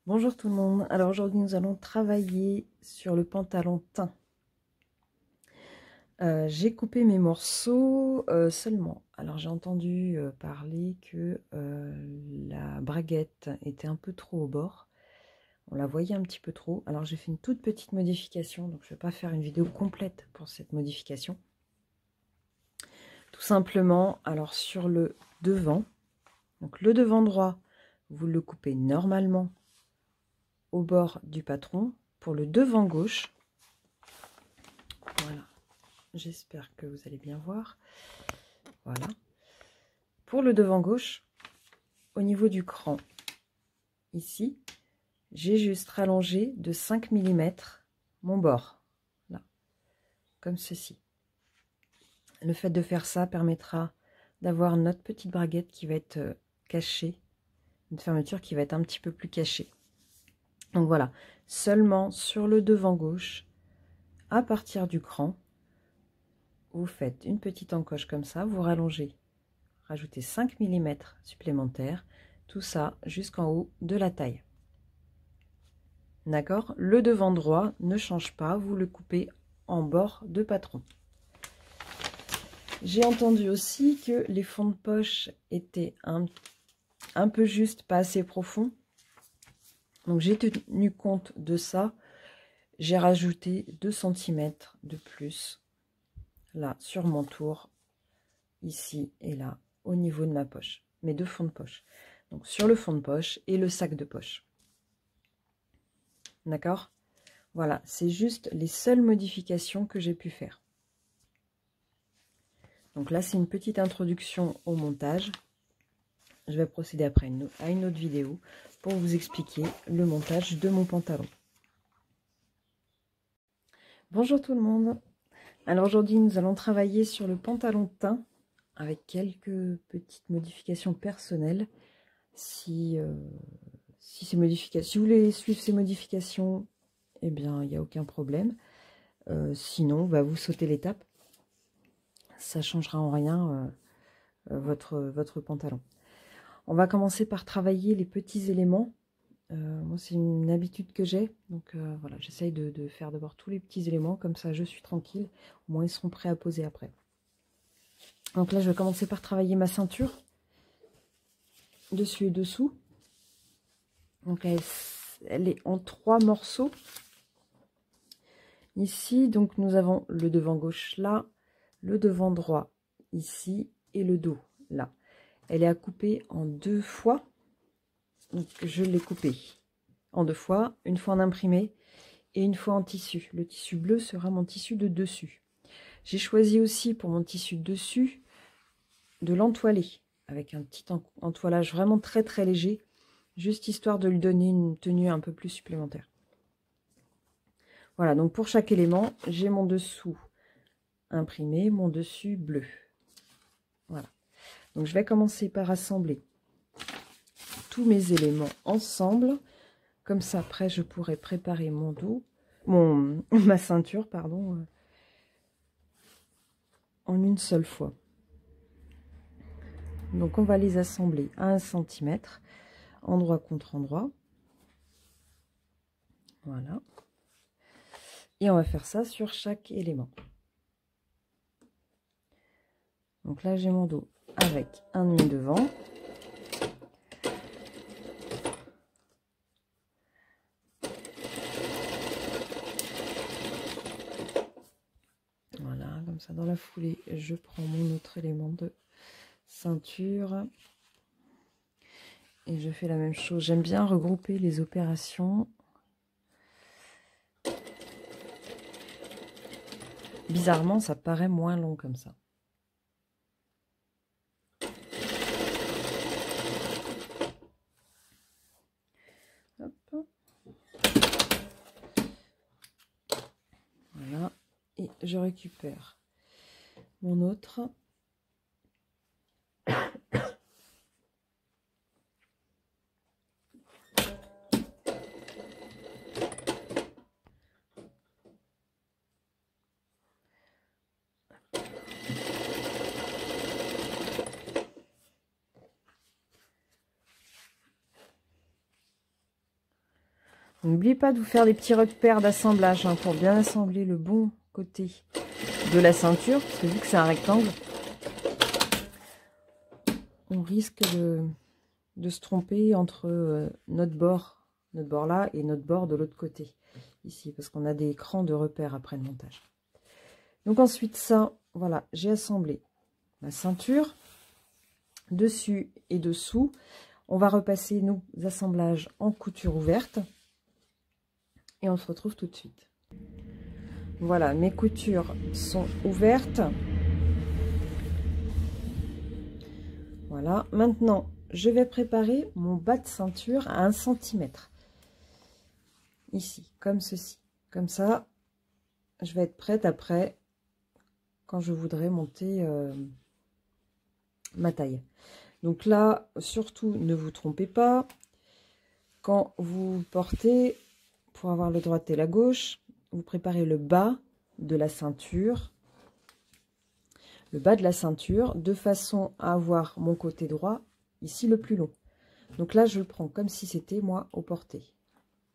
Bonjour tout le monde. Alors aujourd'hui nous allons travailler sur le pantalon teint. J'ai coupé mes morceaux seulement. Alors j'ai entendu parler que la braguette était un peu trop au bord. On la voyait un petit peu trop. Alors j'ai fait une toute petite modification. Donc je ne vais pas faire une vidéo complète pour cette modification. Tout simplement, alors sur le devant. Donc le devant droit, vous le coupez normalement au bord du patron. Pour le devant gauche, voilà, j'espère que vous allez bien voir. Voilà. Pour le devant gauche, au niveau du cran, ici, j'ai juste rallongé de 5 mm mon bord, là, comme ceci. Le fait de faire ça permettra d'avoir notre petite braguette qui va être cachée, une fermeture qui va être un petit peu plus cachée. Donc voilà, seulement sur le devant gauche, à partir du cran, vous faites une petite encoche comme ça, vous rallongez, rajoutez 5 mm supplémentaires, tout ça jusqu'en haut de la taille. D'accord? Le devant droit ne change pas, vous le coupez en bord de patron. J'ai entendu aussi que les fonds de poche étaient un peu juste, pas assez profonds. Donc j'ai tenu compte de ça. J'ai rajouté 2 cm de plus, là, sur mon tour, ici et là, au niveau de ma poche, mes deux fonds de poche. Donc sur le fond de poche et le sac de poche. D'accord? Voilà, c'est juste les seules modifications que j'ai pu faire. Donc là, c'est une petite introduction au montage. Je vais procéder après à une autre vidéo pour vous expliquer le montage de mon pantalon. Bonjour tout le monde. Alors aujourd'hui, nous allons travailler sur le pantalon teint avec quelques petites modifications personnelles. Si vous voulez suivre ces modifications, eh bien, il n'y a aucun problème. Sinon, vous sautez l'étape. Ça ne changera en rien votre pantalon. On va commencer par travailler les petits éléments. Moi, c'est une habitude que j'ai. Donc voilà, j'essaye de faire d'abord tous les petits éléments. Comme ça, je suis tranquille. Au moins, ils seront prêts à poser après. Donc là, je vais commencer par travailler ma ceinture. Dessus et dessous. Donc elle est en 3 morceaux. Ici, donc nous avons le devant gauche là, le devant droit ici et le dos là. Elle est à couper en 2 fois. Donc je l'ai coupée en 2 fois, une fois en imprimé et une fois en tissu. Le tissu bleu sera mon tissu de dessus. J'ai choisi aussi pour mon tissu de dessus de l'entoiler avec un petit entoilage vraiment très très léger, juste histoire de lui donner une tenue un peu plus supplémentaire. Voilà, donc pour chaque élément, j'ai mon dessous imprimé, mon dessus bleu. Voilà. Donc je vais commencer par assembler tous mes éléments ensemble. Comme ça, après, je pourrai préparer mon dos, ma ceinture, pardon, en une seule fois. Donc on va les assembler à 1 cm, endroit contre endroit. Voilà. Et on va faire ça sur chaque élément. Donc là, j'ai mon dos avec un demi devant. Voilà, comme ça, dans la foulée, je prends mon autre élément de ceinture. Et je fais la même chose. J'aime bien regrouper les opérations. Bizarrement, ça paraît moins long comme ça. Hop. Voilà. Et je récupère mon autre. N'oubliez pas de vous faire des petits repères d'assemblage hein, pour bien assembler le bon côté de la ceinture, parce que vu que c'est un rectangle, on risque de se tromper entre notre bord là et notre bord de l'autre côté, ici, parce qu'on a des crans de repères après le montage. Donc ensuite ça, voilà, j'ai assemblé ma ceinture, dessus et dessous. On va repasser nos assemblages en couture ouverte et on se retrouve tout de suite. Voilà, mes coutures sont ouvertes. Voilà, maintenant je vais préparer mon bas de ceinture à 1 cm. Ici, comme ceci. Comme ça, je vais être prête après quand je voudrais monter ma taille. Donc là, surtout, ne vous trompez pas. Quand vous portez, pour avoir le droit et la gauche, vous préparez le bas de la ceinture. Le bas de la ceinture, de façon à avoir mon côté droit, ici le plus long. Donc là, je le prends comme si c'était moi au porté.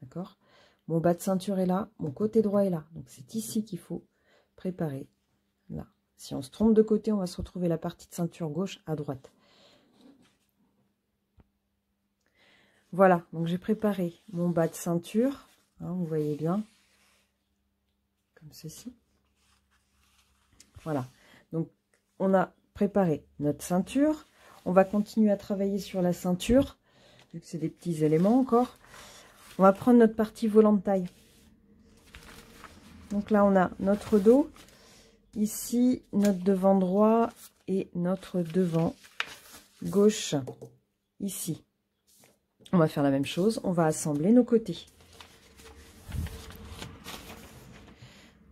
D'accord? Mon bas de ceinture est là, mon côté droit est là. Donc c'est ici qu'il faut préparer. Là. Si on se trompe de côté, on va se retrouver la partie de ceinture gauche à droite. Voilà, donc j'ai préparé mon bas de ceinture, hein, vous voyez bien, comme ceci. Voilà, donc on a préparé notre ceinture. On va continuer à travailler sur la ceinture, vu que c'est des petits éléments encore. On va prendre notre partie volant de taille. Donc là, on a notre dos, ici, notre devant droit et notre devant gauche, ici. On va faire la même chose, on va assembler nos côtés.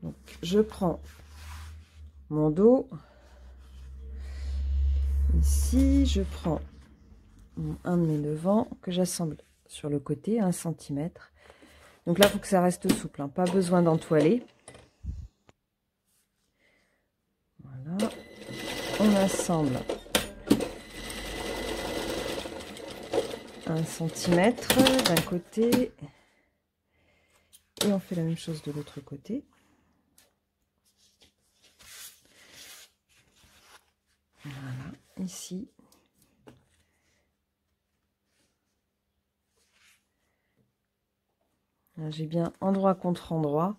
Donc, je prends mon dos. Ici, je prends un de mes devants que j'assemble sur le côté, 1 cm. Donc là, il faut que ça reste souple, hein, pas besoin d'entoiler. Voilà. On assemble 1 cm d'un côté et on fait la même chose de l'autre côté. Voilà, ici. J'ai bien endroit contre endroit,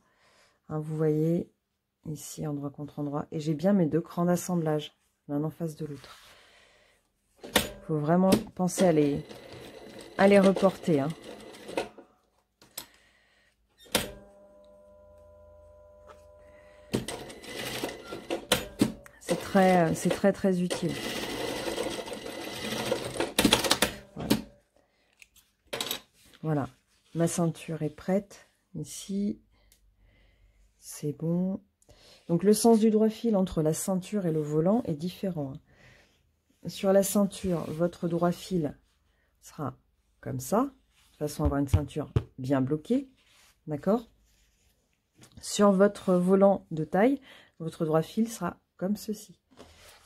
hein, vous voyez, ici endroit contre endroit, et j'ai bien mes 2 crans d'assemblage, l'un en face de l'autre. Il faut vraiment penser à les reporter. Hein. C'est très utile. Voilà. Voilà, ma ceinture est prête. Ici, c'est bon. Donc le sens du droit fil entre la ceinture et le volant est différent. Sur la ceinture, votre droit fil sera comme ça, de façon à avoir une ceinture bien bloquée. D'accord? Sur votre volant de taille, votre droit fil sera comme ceci,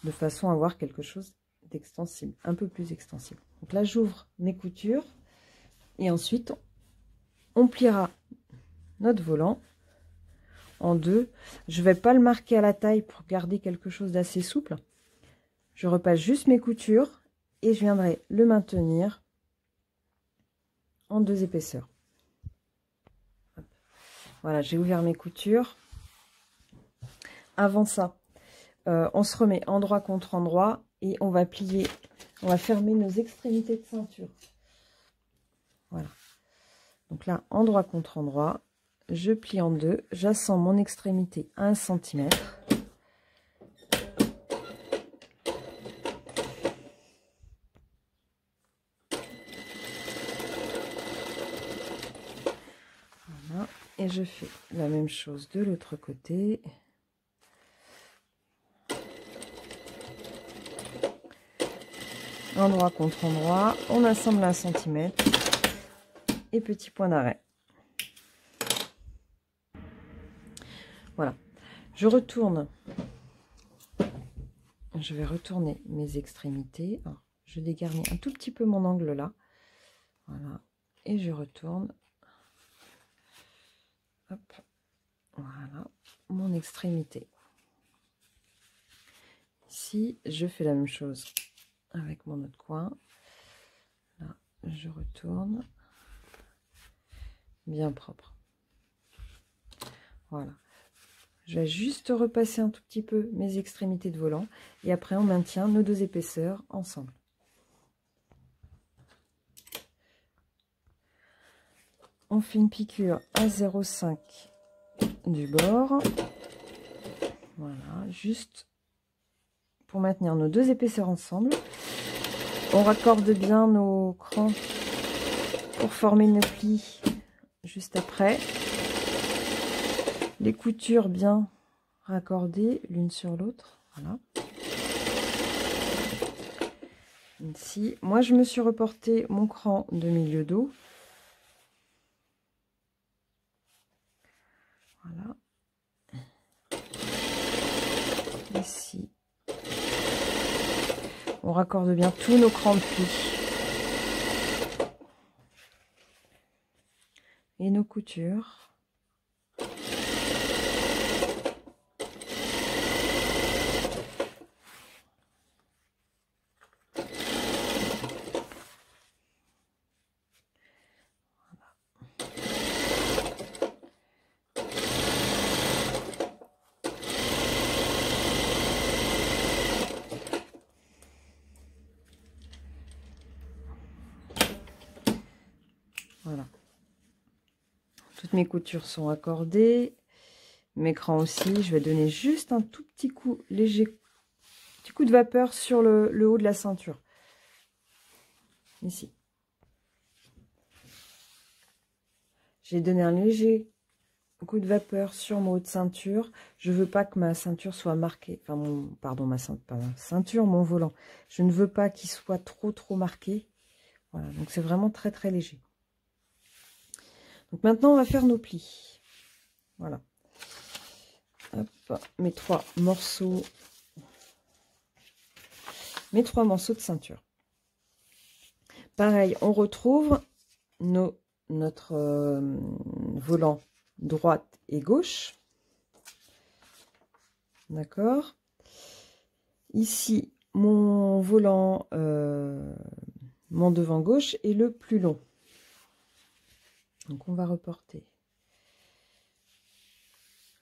de façon à avoir quelque chose d'extensible, un peu plus extensible. Donc là, j'ouvre mes coutures et ensuite, on pliera notre volant en 2. Je ne vais pas le marquer à la taille pour garder quelque chose d'assez souple. Je repasse juste mes coutures et je viendrai le maintenir en 2 épaisseurs. Voilà, j'ai ouvert mes coutures. Avant ça, on se remet endroit contre endroit et on va plier, on va fermer nos extrémités de ceinture. Voilà. Donc là, endroit contre endroit, je plie en 2, j'assemble mon extrémité à 1 cm. Voilà. Et je fais la même chose de l'autre côté. Endroit contre endroit, on assemble 1 cm et petit point d'arrêt. Voilà, je retourne, je vais retourner mes extrémités. Alors, je dégarnis un tout petit peu mon angle là, voilà, et je retourne Hop. Voilà, mon extrémité. Ici, je fais la même chose avec mon autre coin. Là, je retourne. Bien propre. Voilà. Je vais juste repasser un tout petit peu mes extrémités de volant. Et après, on maintient nos deux épaisseurs ensemble. On fait une piqûre à 0,5 du bord. Voilà, juste pour maintenir nos deux épaisseurs ensemble. On raccorde bien nos crans pour former nos plis juste après. Les coutures bien raccordées l'une sur l'autre. Voilà. Ici, moi je me suis reporté mon cran de milieu dos. Voilà. Ici, on raccorde bien tous nos crans de plis et nos coutures. Voilà. Toutes mes coutures sont accordées. Mes crans aussi. Je vais donner juste un tout petit coup léger, petit coup de vapeur sur le haut de la ceinture. Ici. J'ai donné un léger coup de vapeur sur mon haut de ceinture. Je veux pas que ma ceinture soit marquée. Enfin, mon volant. Je ne veux pas qu'il soit trop marqué. Voilà, donc c'est vraiment très léger. Donc maintenant, on va faire nos plis. Voilà. Hop, mes trois morceaux de ceinture. Pareil, on retrouve notre volant droite et gauche. D'accord. Ici, mon volant, mon devant gauche est le plus long. Donc on va reporter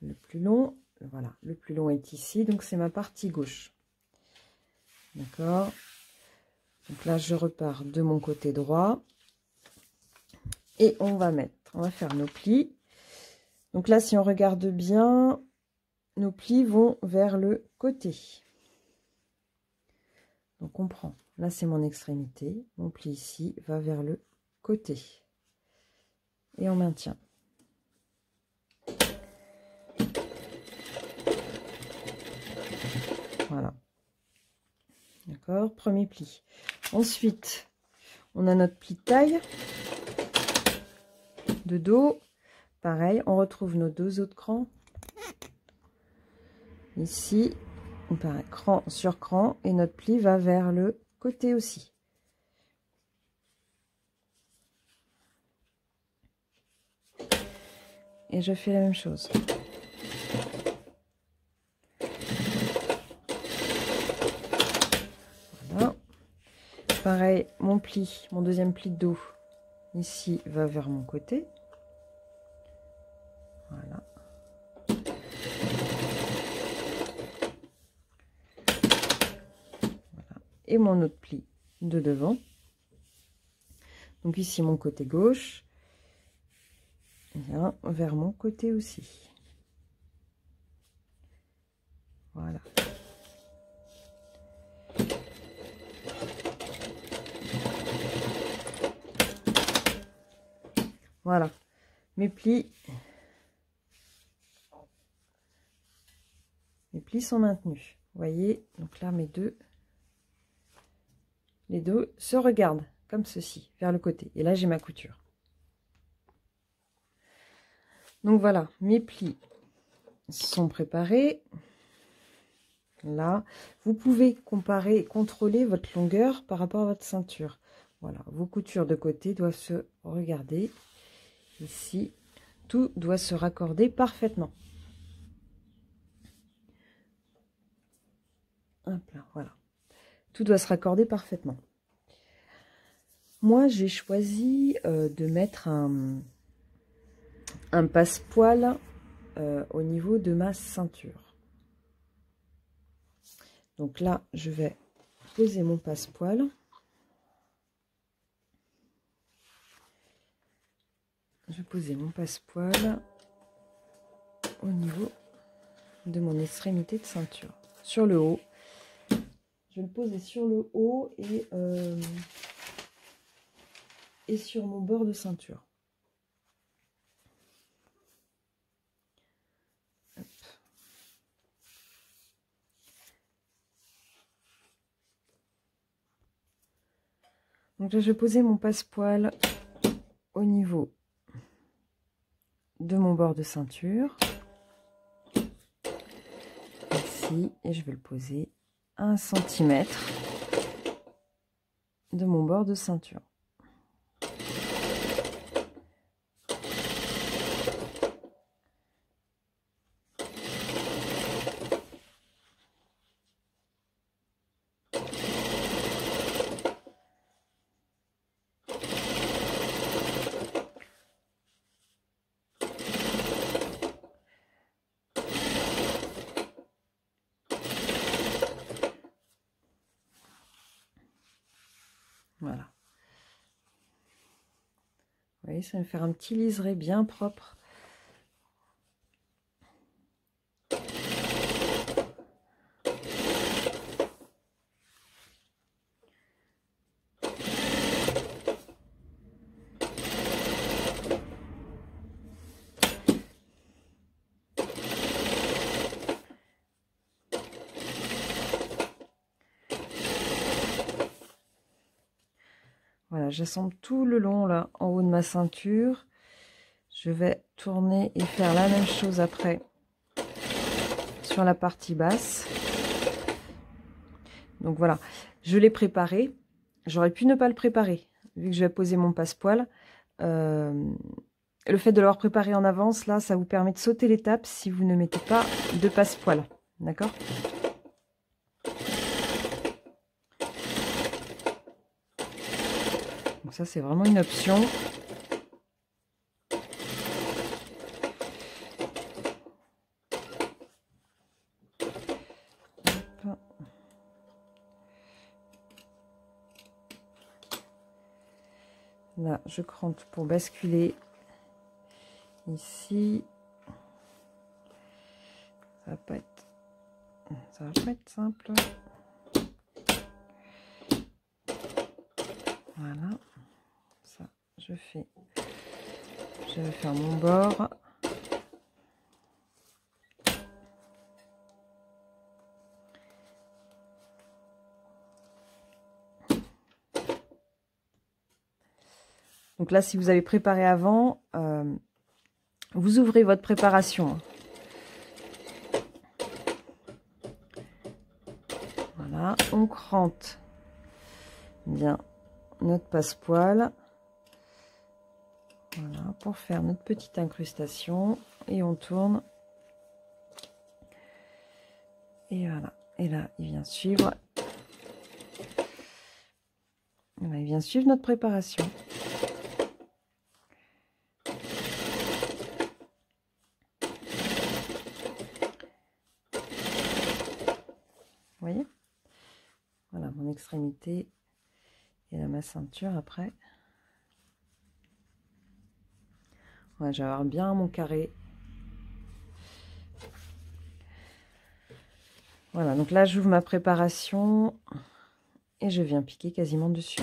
le plus long. Voilà, le plus long est ici, donc c'est ma partie gauche. D'accord. Donc là, je repars de mon côté droit. Et on va faire nos plis. Donc là, si on regarde bien, nos plis vont vers le côté. Donc on prend, là c'est mon extrémité, mon pli ici va vers le côté. Et on maintient. Voilà. D'accord, premier pli. Ensuite, on a notre pli de taille. De dos, pareil, on retrouve nos deux autres crans. Ici, pareil, cran sur cran. Et notre pli va vers le côté aussi. Et je fais la même chose. Voilà. Pareil, mon deuxième pli de dos, ici, va vers mon côté. Voilà. Voilà. Et mon autre pli de devant. Donc ici, mon côté gauche. Vient vers mon côté aussi. Voilà. Voilà. Mes plis sont maintenus. Vous voyez, donc là, les deux se regardent comme ceci, vers le côté. Et là, j'ai ma couture. Donc voilà, mes plis sont préparés. Là, vous pouvez comparer et contrôler votre longueur par rapport à votre ceinture. Voilà, vos coutures de côté doivent se regarder. Ici, tout doit se raccorder parfaitement. Hop là, voilà. Tout doit se raccorder parfaitement. Moi, j'ai choisi de mettre un passepoil au niveau de ma ceinture. Donc là, je vais poser mon passepoil. Je vais poser mon passepoil au niveau de mon extrémité de ceinture. Sur le haut. Je vais le poser sur le haut et sur mon bord de ceinture. Hop. Donc là, je vais poser mon passepoil au niveau de mon bord de ceinture. Ici, et je vais le poser à 1 cm de mon bord de ceinture. Voilà. Vous voyez, ça va me faire un petit liseré bien propre. Voilà, j'assemble tout le long là, en haut de ma ceinture. Je vais tourner et faire la même chose après sur la partie basse. Donc voilà, je l'ai préparé. J'aurais pu ne pas le préparer, vu que je vais poser mon passepoil. Le fait de l'avoir préparé en avance, là, ça vous permet de sauter l'étape si vous ne mettez pas de passepoil. D'accord ? Donc ça, c'est vraiment une option. Hop. Là, je crante pour basculer ici. Ça va pas être simple. Voilà. Ça, je vais faire mon bord. Donc là, si vous avez préparé avant, vous ouvrez votre préparation. Voilà, on crante bien notre passepoil. Voilà, pour faire notre petite incrustation. Et on tourne. Et voilà. Et là, il vient suivre. Voilà, il vient suivre notre préparation. Vous voyez? Voilà, mon extrémité. Et là, ma ceinture après. Ouais, je vais avoir bien mon carré. Voilà, donc là, j'ouvre ma préparation et je viens piquer quasiment dessus.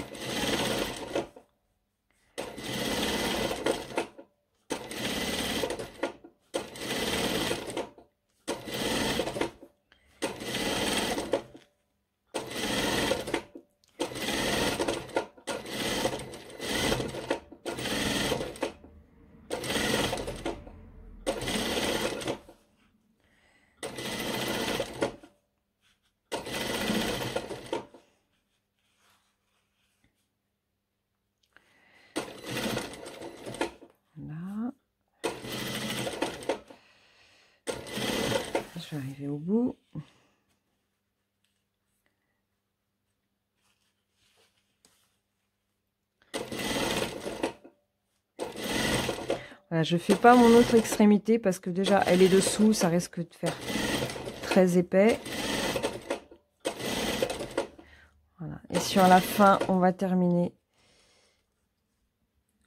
vais arriver au bout. Voilà, je fais pas mon autre extrémité parce que déjà elle est dessous, ça risque de faire très épais. Voilà. Et sur la fin, on va terminer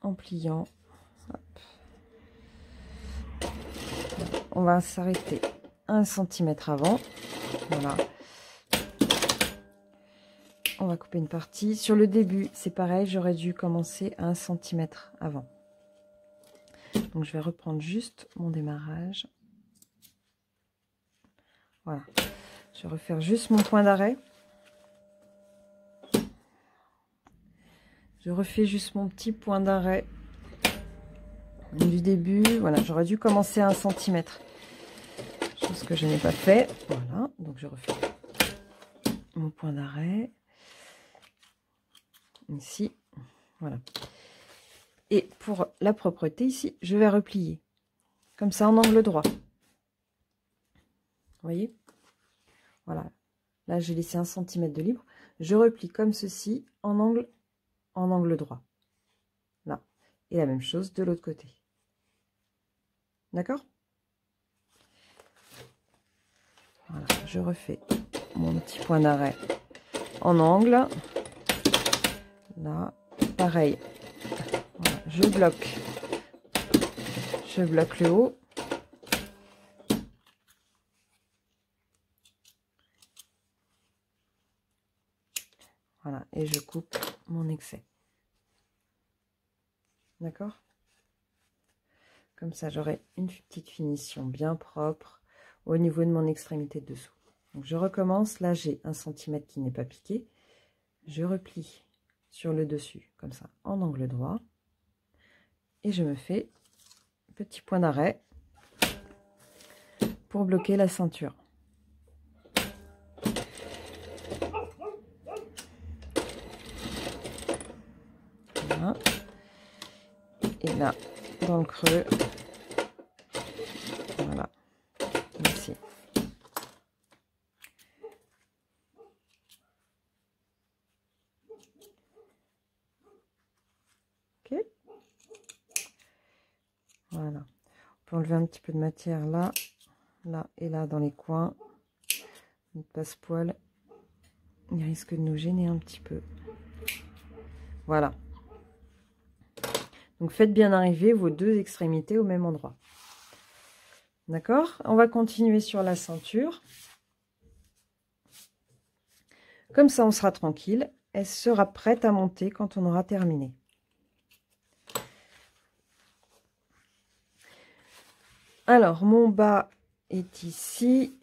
en pliant. Hop. On va s'arrêter 1 cm avant. Voilà. On va couper une partie. Sur le début, c'est pareil, j'aurais dû commencer à 1 cm avant. Donc je vais reprendre juste mon démarrage. Voilà. Je vais refaire juste mon point d'arrêt. Je refais juste mon petit point d'arrêt du début. Voilà, j'aurais dû commencer à 1 cm. Chose que je n'ai pas fait. Voilà, donc je refais mon point d'arrêt. Ici, voilà. Et pour la propreté, ici, je vais replier. Comme ça, en angle droit. Vous voyez? Voilà. Là, j'ai laissé 1 cm de libre. Je replie comme ceci, en angle droit. Là. Et la même chose de l'autre côté. D'accord? Voilà. Je refais mon petit point d'arrêt en angle. Là. Pareil. Voilà. Je bloque le haut. Voilà, et je coupe mon excès. D'accord? Comme ça, j'aurai une petite finition bien propre au niveau de mon extrémité de dessous. Donc, je recommence. Là, j'ai 1 cm qui n'est pas piqué. Je replie sur le dessus, comme ça, en angle droit. Et je me fais petit point d'arrêt pour bloquer la ceinture. Voilà. Et là, dans le creux, voilà, ici. Ok. Voilà. On peut enlever un petit peu de matière là, là et là dans les coins. Notre passepoil, il risque de nous gêner un petit peu. Voilà. Donc faites bien arriver vos deux extrémités au même endroit. D'accord? On va continuer sur la ceinture. Comme ça, on sera tranquille. Elle sera prête à monter quand on aura terminé. Alors, mon bas est ici.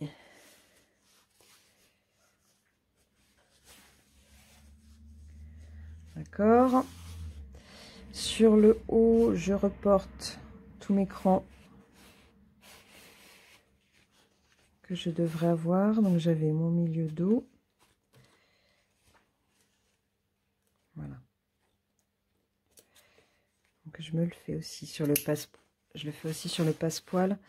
D'accord. Sur le haut, je reporte tous mes crans que je devrais avoir. Donc, j'avais mon milieu dos. Voilà. Donc, je me le fais aussi sur le passepoil.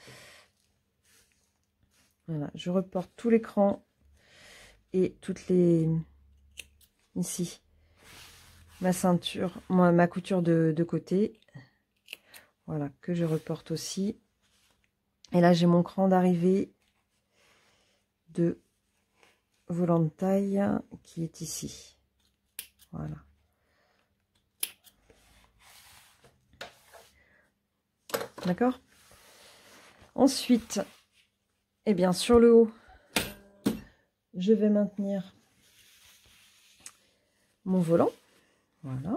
Voilà, je reporte tous les crans et toutes les... Ici, ma ceinture, ma couture de côté. Voilà, que je reporte aussi. Et là, j'ai mon cran d'arrivée de volant de taille qui est ici. Voilà. D'accord? Ensuite, eh bien, sur le haut, je vais maintenir mon volant. Voilà.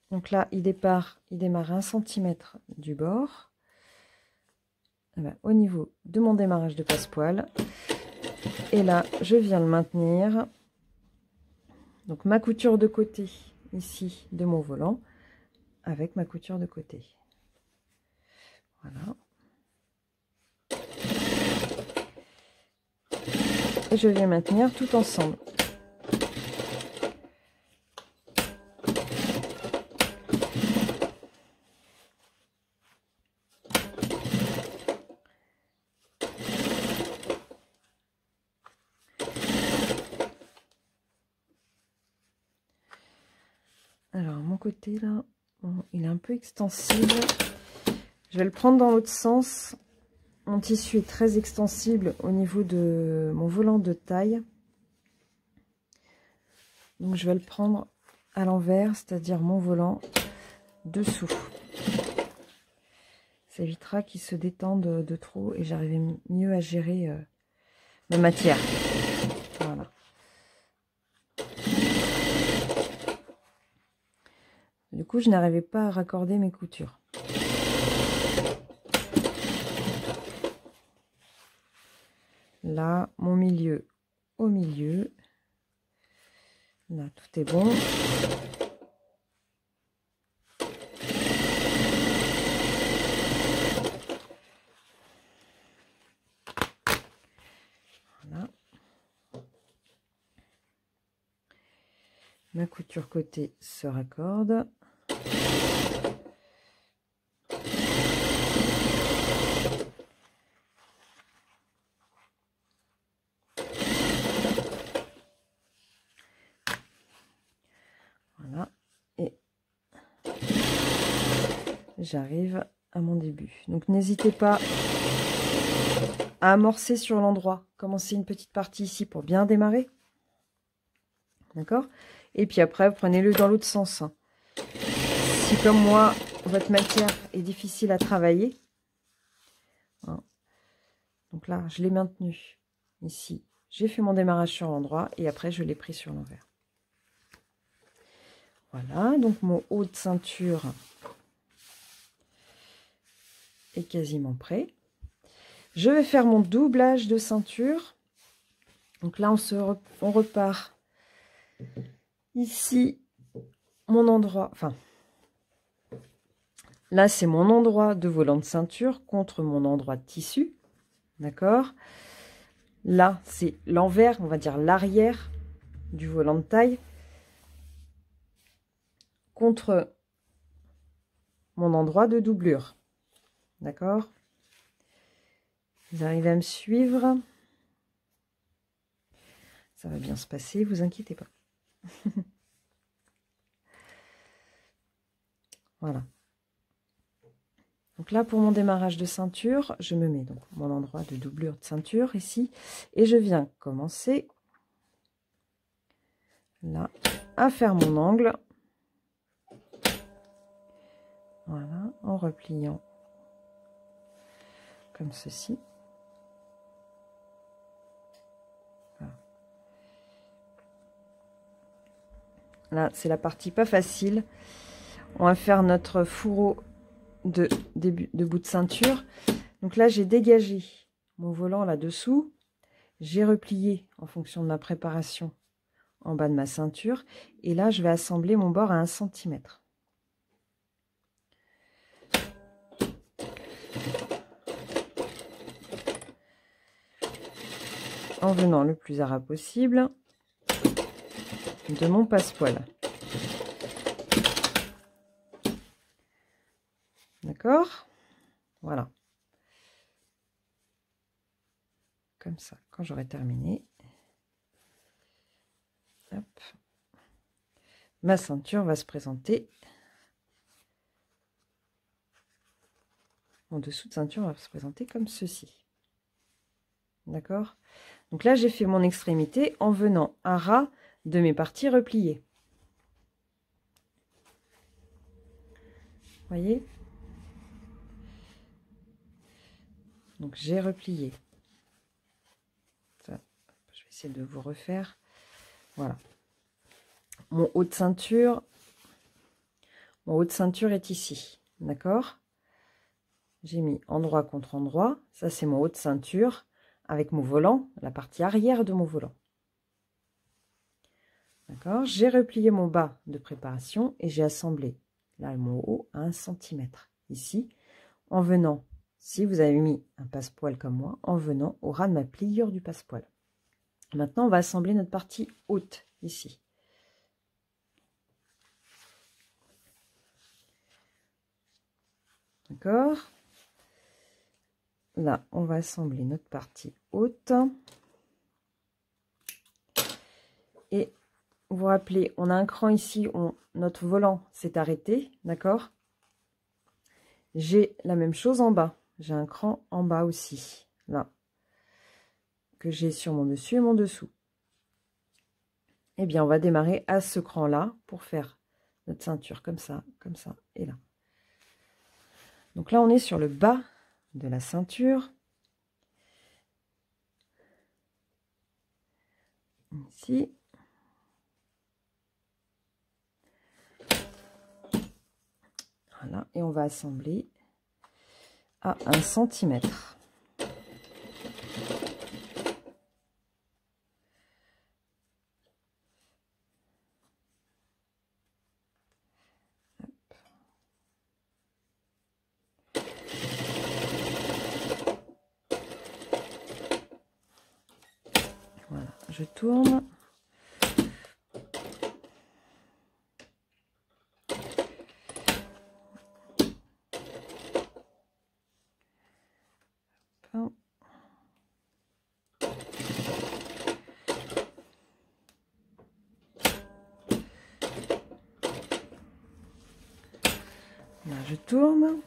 Donc là, il démarre 1 cm du bord. Eh bien, au niveau de mon démarrage de passepoil. Et là, je viens le maintenir. Donc ma couture de côté, ici, de mon volant, avec ma couture de côté. Voilà. Et je vais maintenir tout ensemble. côté là, bon, il est un peu extensible. Je vais le prendre dans l'autre sens. Mon tissu est très extensible au niveau de mon volant de taille. Donc je vais le prendre à l'envers, c'est-à-dire mon volant dessous. Ça évitera qu'il se détende de trop et j'arrive mieux à gérer ma matière. Voilà. Du coup, je n'arrivais pas à raccorder mes coutures. Là, mon milieu au milieu. Là, tout est bon. Voilà. Ma couture côté se raccorde. Voilà. Et j'arrive à mon début. Donc n'hésitez pas à amorcer sur l'endroit. Commencez une petite partie ici pour bien démarrer. D'accord? Et puis après, vous prenez-le dans l'autre sens. Si comme moi, votre matière est difficile à travailler, hein, donc là, je l'ai maintenu ici. J'ai fait mon démarrage sur l'endroit et après, je l'ai pris sur l'envers. Voilà, donc mon haut de ceinture est quasiment prêt. Je vais faire mon doublage de ceinture. Donc là, on repart ici, mon endroit, enfin, là, c'est mon endroit de volant de ceinture contre mon endroit de tissu. D'accord? Là, c'est l'envers, on va dire l'arrière du volant de taille contre mon endroit de doublure. D'accord? Vous arrivez à me suivre? Ça va bien se passer, vous inquiétez pas. Voilà. Donc là, pour mon démarrage de ceinture, je me mets donc mon endroit de doublure de ceinture ici. Et je viens commencer là à faire mon angle. Voilà, en repliant comme ceci. Voilà. Là, c'est la partie pas facile. On va faire notre fourreau de bout de ceinture. Donc là, j'ai dégagé mon volant là-dessous. J'ai replié en fonction de ma préparation en bas de ma ceinture. Et là, je vais assembler mon bord à 1 cm. En venant le plus à ras possible de mon passepoil. D'accord? Voilà. Comme ça, quand j'aurai terminé, hop, ma ceinture va se présenter. Mon dessous de ceinture va se présenter comme ceci. D'accord? Donc là, j'ai fait mon extrémité en venant à ras de mes parties repliées. Voyez? Donc j'ai replié. Ça, je vais essayer de vous refaire. Voilà. Mon haut de ceinture est ici. D'accord? J'ai mis endroit contre endroit. Ça, c'est mon haut de ceinture avec mon volant, la partie arrière de mon volant. D'accord? J'ai replié mon bas de préparation et j'ai assemblé là mon haut à 1 cm ici, en venant, si vous avez mis un passepoil comme moi, en venant au ras de ma pliure du passepoil. Maintenant, on va assembler notre partie haute ici. D'accord? Là, on va assembler notre partie haute. Et vous vous rappelez, on a un cran ici, notre volant s'est arrêté, d'accord? J'ai la même chose en bas. J'ai un cran en bas aussi, là, que j'ai sur mon dessus et mon dessous. Eh bien, on va démarrer à ce cran-là pour faire notre ceinture comme ça et là. Donc là, on est sur le bas de la ceinture. Ici. Voilà, et on va assembler à 1 centimètre. Voilà, je tourne. Là, je tourne.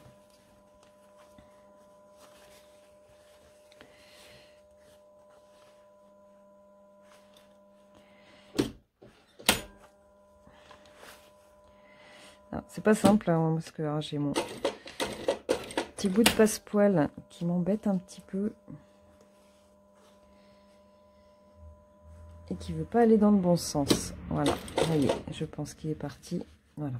C'est pas simple hein, parce que j'ai mon petit bout de passepoil qui m'embête un petit peu et qui veut pas aller dans le bon sens. Voilà, ça y est, je pense qu'il est parti. Voilà.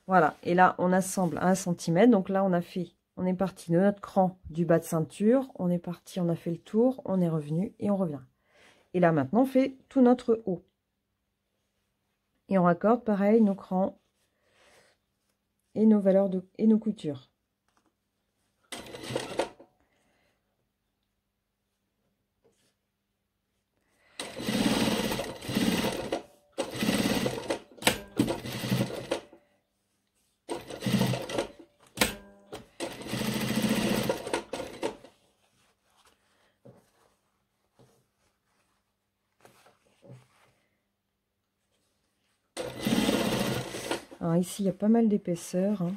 Voilà, et là on assemble à 1 centimètre. Donc là on est parti de notre cran du bas de ceinture, on est parti, on a fait le tour, on est revenu et on revient. Et là maintenant on fait tout notre haut. Et on raccorde pareil nos crans et nos valeurs et nos coutures. Alors ici, il y a pas mal d'épaisseur. Hein.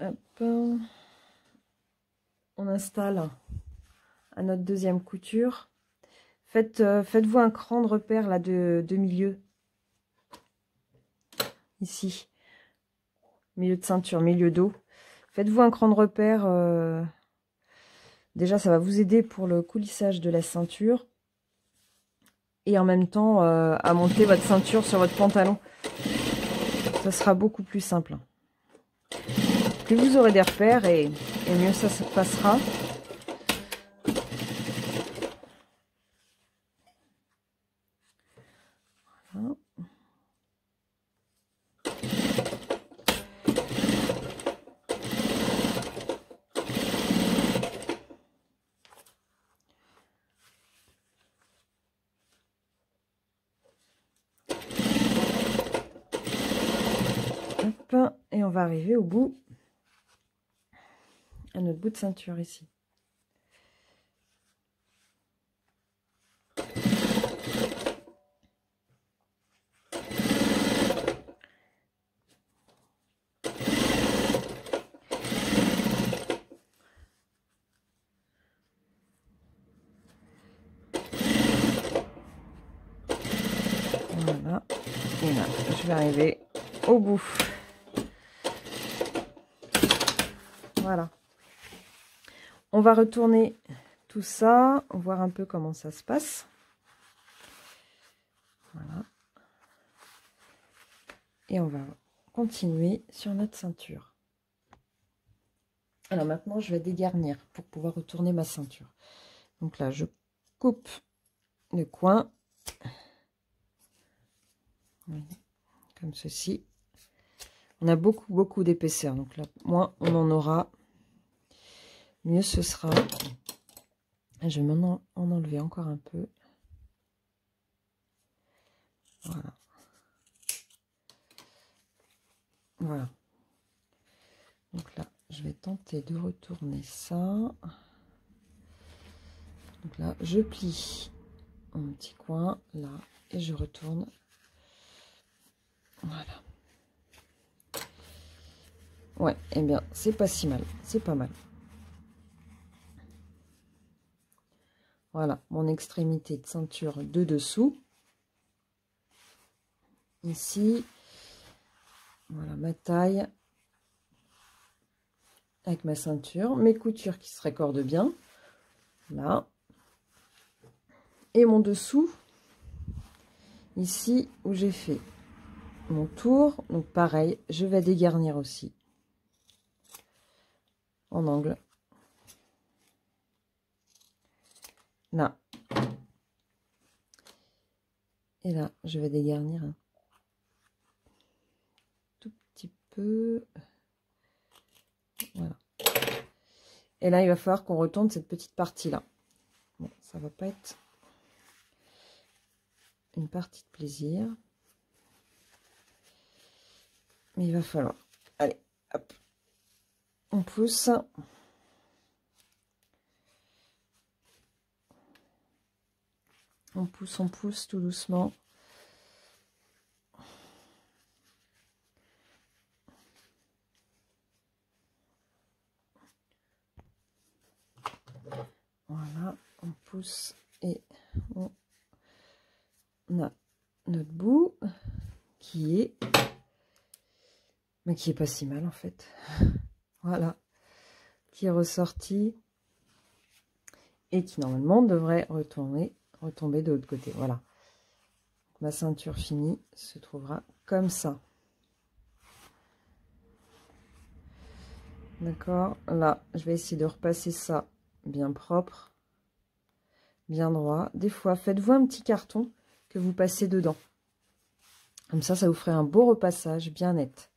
Hop. On installe à notre deuxième couture. Faites-vous un cran de repère là de milieu. Ici. Milieu de ceinture, milieu dos. Faites-vous un cran de repère. Déjà, ça va vous aider pour le coulissage de la ceinture. Et en même temps, à monter votre ceinture sur votre pantalon. Ça sera beaucoup plus simple. Plus vous aurez des repères et mieux ça se passera. Voilà. Et on va arriver au bout, à notre bout de ceinture ici. Voilà, et là, je vais arriver au bout. Voilà. On va retourner tout ça, voir un peu comment ça se passe. Voilà. Et on va continuer sur notre ceinture. Alors maintenant, je vais dégarnir pour pouvoir retourner ma ceinture. Donc là, je coupe le coin. Comme ceci. On a beaucoup d'épaisseur. Donc là, moins on en aura, mieux ce sera. Je vais maintenant en enlever encore un peu. Voilà. Voilà. Donc là, je vais tenter de retourner ça. Donc là, je plie mon petit coin là et je retourne. Voilà. Ouais, eh bien, c'est pas si mal, c'est pas mal. Voilà, mon extrémité de ceinture de dessous. Ici, voilà ma taille avec ma ceinture, mes coutures qui se raccordent bien, là. Et mon dessous, ici où j'ai fait mon tour, donc pareil, je vais dégarnir aussi en angle. Là. Et là, je vais dégarnir un tout petit peu. Voilà. Et là, il va falloir qu'on retourne cette petite partie-là. Bon, ça va pas être une partie de plaisir. Mais il va falloir. Allez, hop. On pousse. On pousse tout doucement. Voilà, on pousse et on a notre bout qui est, mais qui est pas si mal en fait. Voilà, qui est ressorti et qui normalement devrait retomber de l'autre côté. Voilà, ma ceinture finie se trouvera comme ça. D'accord, là je vais essayer de repasser ça bien propre, bien droit. Des fois, faites-vous un petit carton que vous passez dedans. Comme ça, ça vous ferait un beau repassage bien net.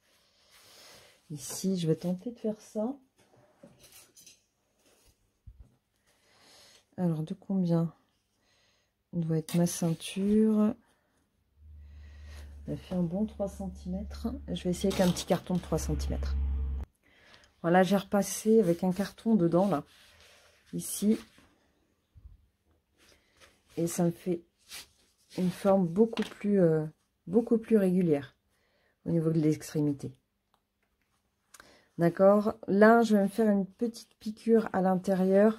Ici, je vais tenter de faire ça. Alors, de combien doit être ma ceinture? Elle fait un bon 3 cm. Je vais essayer avec un petit carton de 3 cm. Voilà, j'ai repassé avec un carton dedans, là. Ici. Et ça me fait une forme beaucoup plus régulière au niveau de l'extrémité. D'accord. Là, je vais me faire une petite piqûre à l'intérieur.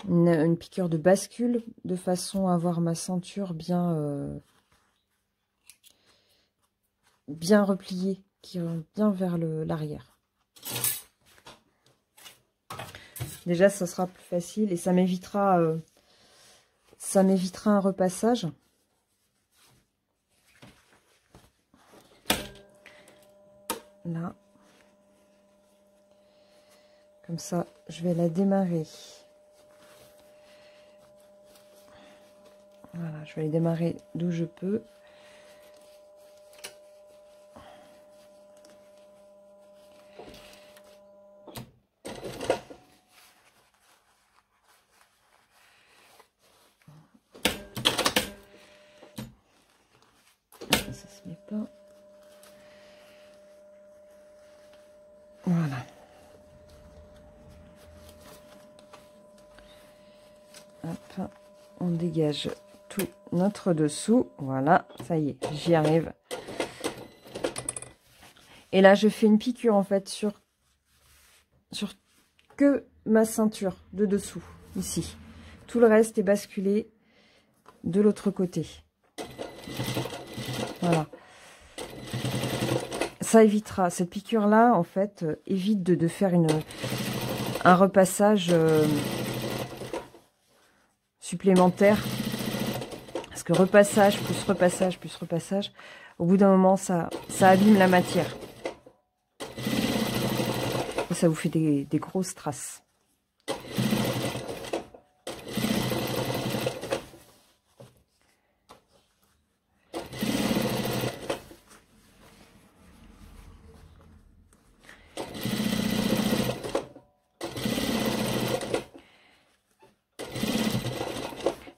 Une piqûre de bascule, de façon à avoir ma ceinture bien repliée, qui va bien vers l'arrière. Déjà, ça sera plus facile et ça m'évitera un repassage. Là. Comme ça, je vais la démarrer. Voilà, je vais les démarrer d'où je peux. Ça se met pas. Voilà. Hop, on dégage tout notre dessous. Voilà, ça y est, j'y arrive. Et là, je fais une piqûre en fait sur que ma ceinture de dessous, ici. Tout le reste est basculé de l'autre côté. Voilà. Ça évitera, cette piqûre-là, en fait, évite de faire un repassage supplémentaire. Parce que repassage, plus repassage, plus repassage, au bout d'un moment, ça abîme la matière. Et ça vous fait des grosses traces.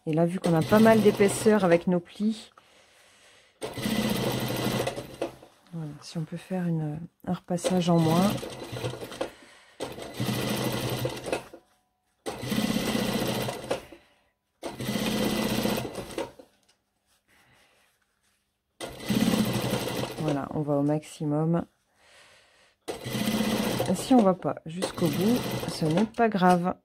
Et là, vu qu'on a pas mal d'épaisseur avec nos plis, Si on peut faire un repassage en moins. Voilà, on va au maximum. Et si on ne va pas jusqu'au bout, ce n'est pas grave.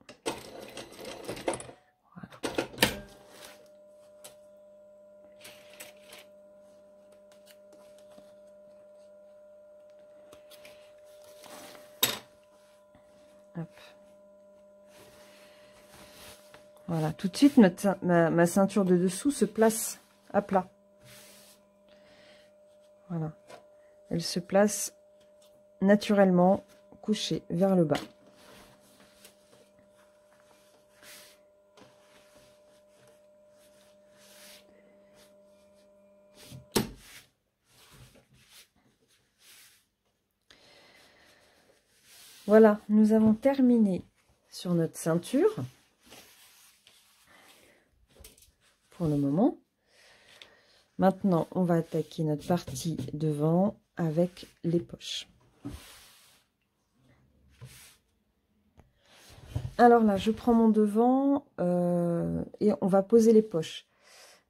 Hop. Voilà, tout de suite, ma ceinture de dessous se place à plat. Voilà, elle se place naturellement couchée vers le bas. Voilà, nous avons terminé sur notre ceinture pour le moment. Maintenant, on va attaquer notre partie devant avec les poches. Alors là, je prends mon devant et on va poser les poches.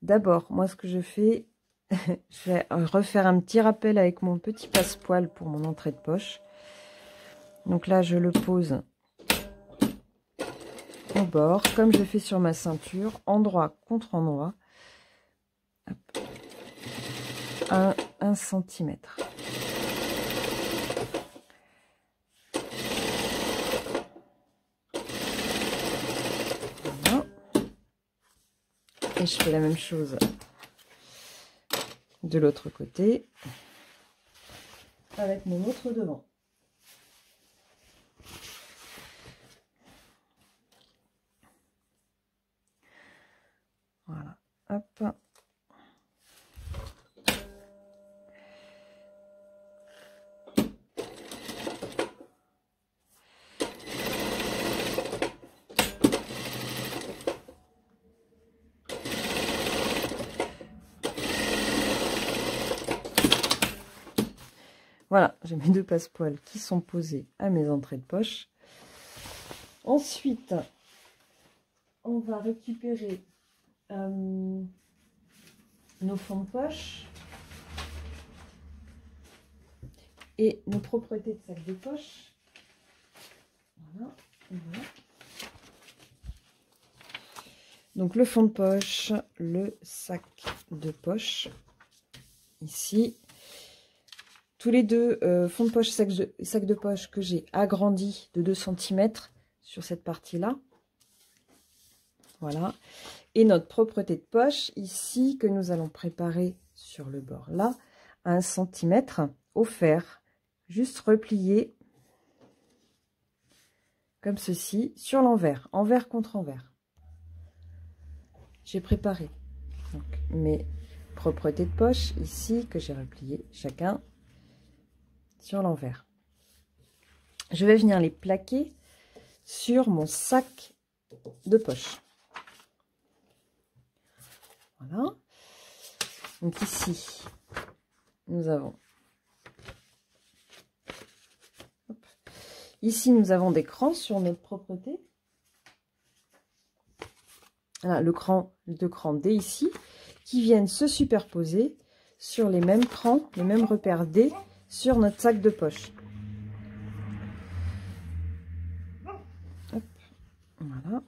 D'abord, moi, ce que je fais, je vais refaire un petit rappel avec mon petit passepoil pour mon entrée de poche. Donc là, je le pose au bord, comme je fais sur ma ceinture, endroit contre endroit. Hop. 1 cm. Voilà. Et je fais la même chose de l'autre côté avec mon autre devant. Voilà, hop. Voilà, j'ai mes 2 passepoils qui sont posés à mes entrées de poche. Ensuite, on va récupérer nos fonds de poche et nos propretés de sac de poche. Voilà, voilà. Donc le fond de poche, le sac de poche, ici. Tous les deux fonds de poche, sac de poche que j'ai agrandi de 2 cm sur cette partie-là. Voilà. Et notre propreté de poche, ici, que nous allons préparer sur le bord là, à 1 cm au fer. Juste replier comme ceci sur l'envers, envers contre envers. J'ai préparé donc mes propretés de poche ici que j'ai replié chacun sur l'envers. Je vais venir les plaquer sur mon sac de poche. Voilà. Donc ici, nous avons ici nous avons des crans sur notre propreté. Voilà, le cran, les 2 crans D ici, qui viennent se superposer sur les mêmes crans, les mêmes repères D sur notre sac de poche. Hop, voilà.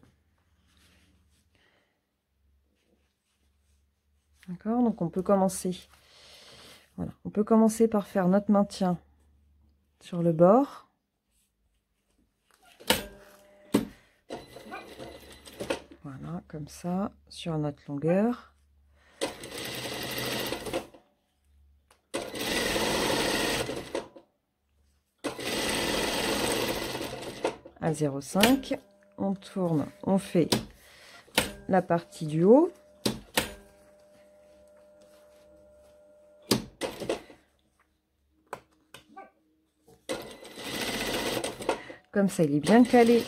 D'accord, donc on peut commencer. Voilà, on peut commencer par faire notre maintien sur le bord. Voilà, comme ça, sur notre longueur. À 0,5, on tourne, on fait la partie du haut. Comme ça, il est bien calé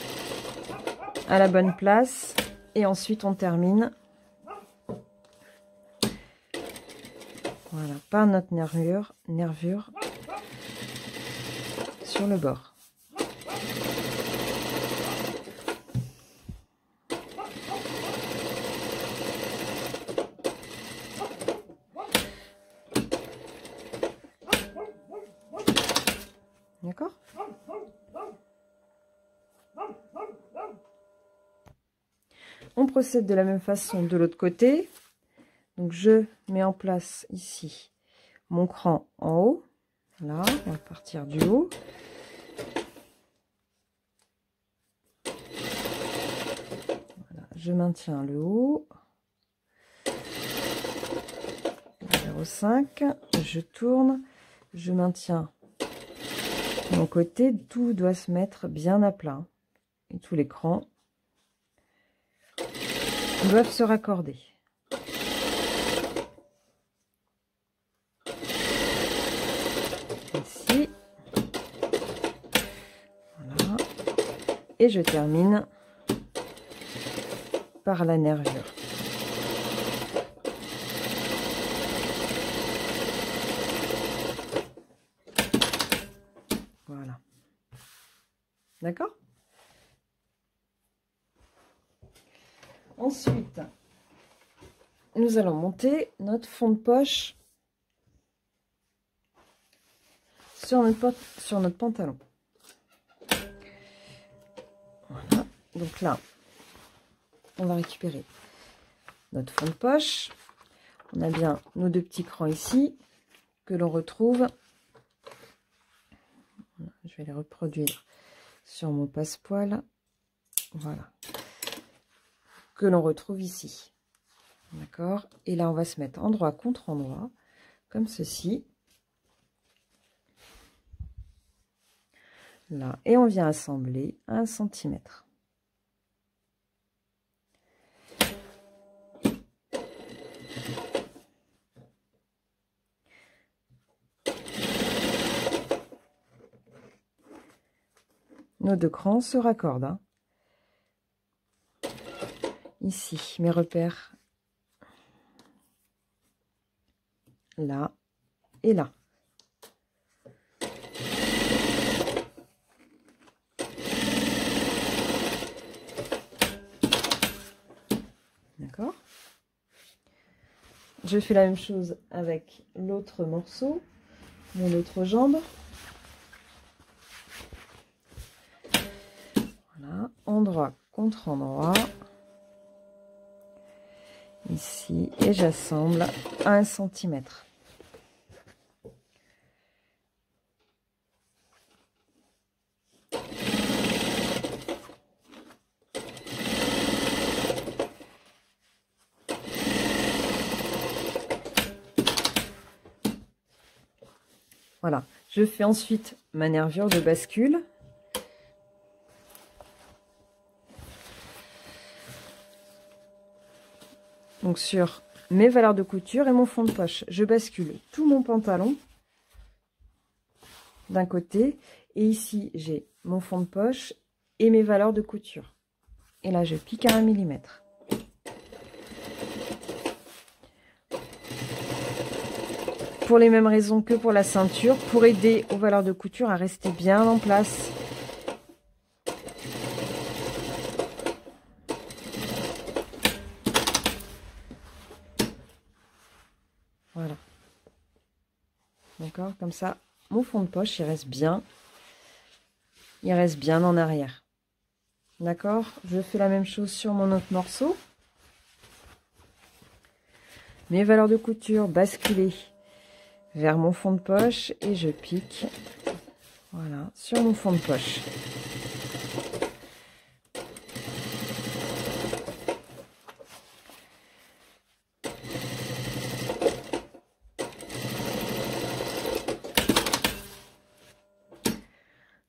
à la bonne place. Et ensuite, on termine. Voilà, par notre nervure. sur le bord. D'accord? On procède de la même façon de l'autre côté. Donc je mets en place ici mon cran en haut. Là, on va partir du haut. Voilà, je maintiens le haut. 0,5. Je tourne. Je maintiens mon côté. Tout doit se mettre bien à plat. Et tous les crans doivent se raccorder. Ici. Voilà. Et je termine par la nervure. Voilà. D'accord? Ensuite, nous allons monter notre fond de poche sur notre pantalon. Voilà. Donc là, on va récupérer notre fond de poche. On a bien nos deux petits crans ici que l'on retrouve. Je vais les reproduire sur mon passepoil. Voilà. Que l'on retrouve ici. D'accord? Et là, on va se mettre endroit contre endroit, comme ceci. Là. Et on vient assembler 1 cm. Nos deux crans se raccordent. Hein. Ici, mes repères. Là et là. D'accord? Je fais la même chose avec l'autre morceau, mon autre jambe. Voilà, endroit contre endroit. Ici, et j'assemble 1 cm. Voilà, je fais ensuite ma nervure de bascule. Donc sur mes valeurs de couture et mon fond de poche, je bascule tout mon pantalon d'un côté et ici j'ai mon fond de poche et mes valeurs de couture. Et là je pique à 1 mm. Pour les mêmes raisons que pour la ceinture, pour aider aux valeurs de couture à rester bien en place. Voilà. D'accord, comme ça, mon fond de poche, il reste bien en arrière. D'accord, je fais la même chose sur mon autre morceau. Mes valeurs de couture basculées vers mon fond de poche et je pique, voilà, sur mon fond de poche.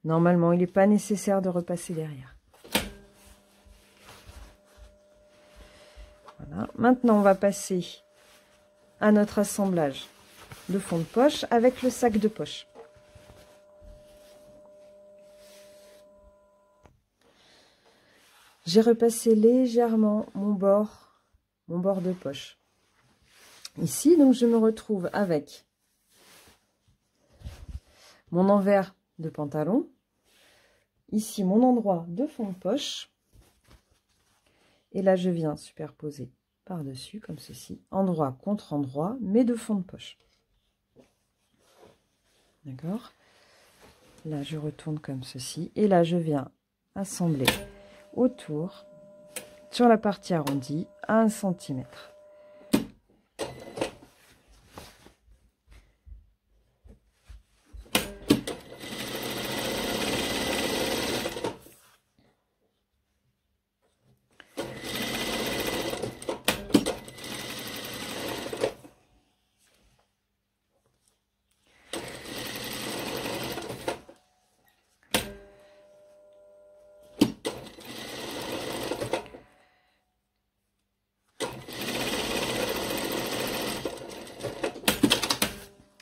Normalement, il n'est pas nécessaire de repasser derrière. Voilà. Maintenant, on va passer à notre assemblage de fond de poche avec le sac de poche. J'ai repassé légèrement mon bord de poche. Ici, donc, je me retrouve avec mon envers de pantalon. Ici, mon endroit de fond de poche. Et là, je viens superposer par-dessus, comme ceci, endroit contre endroit, mais de fond de poche. D'accord? Là, je retourne comme ceci. Et là, je viens assembler autour, sur la partie arrondie, à 1 cm.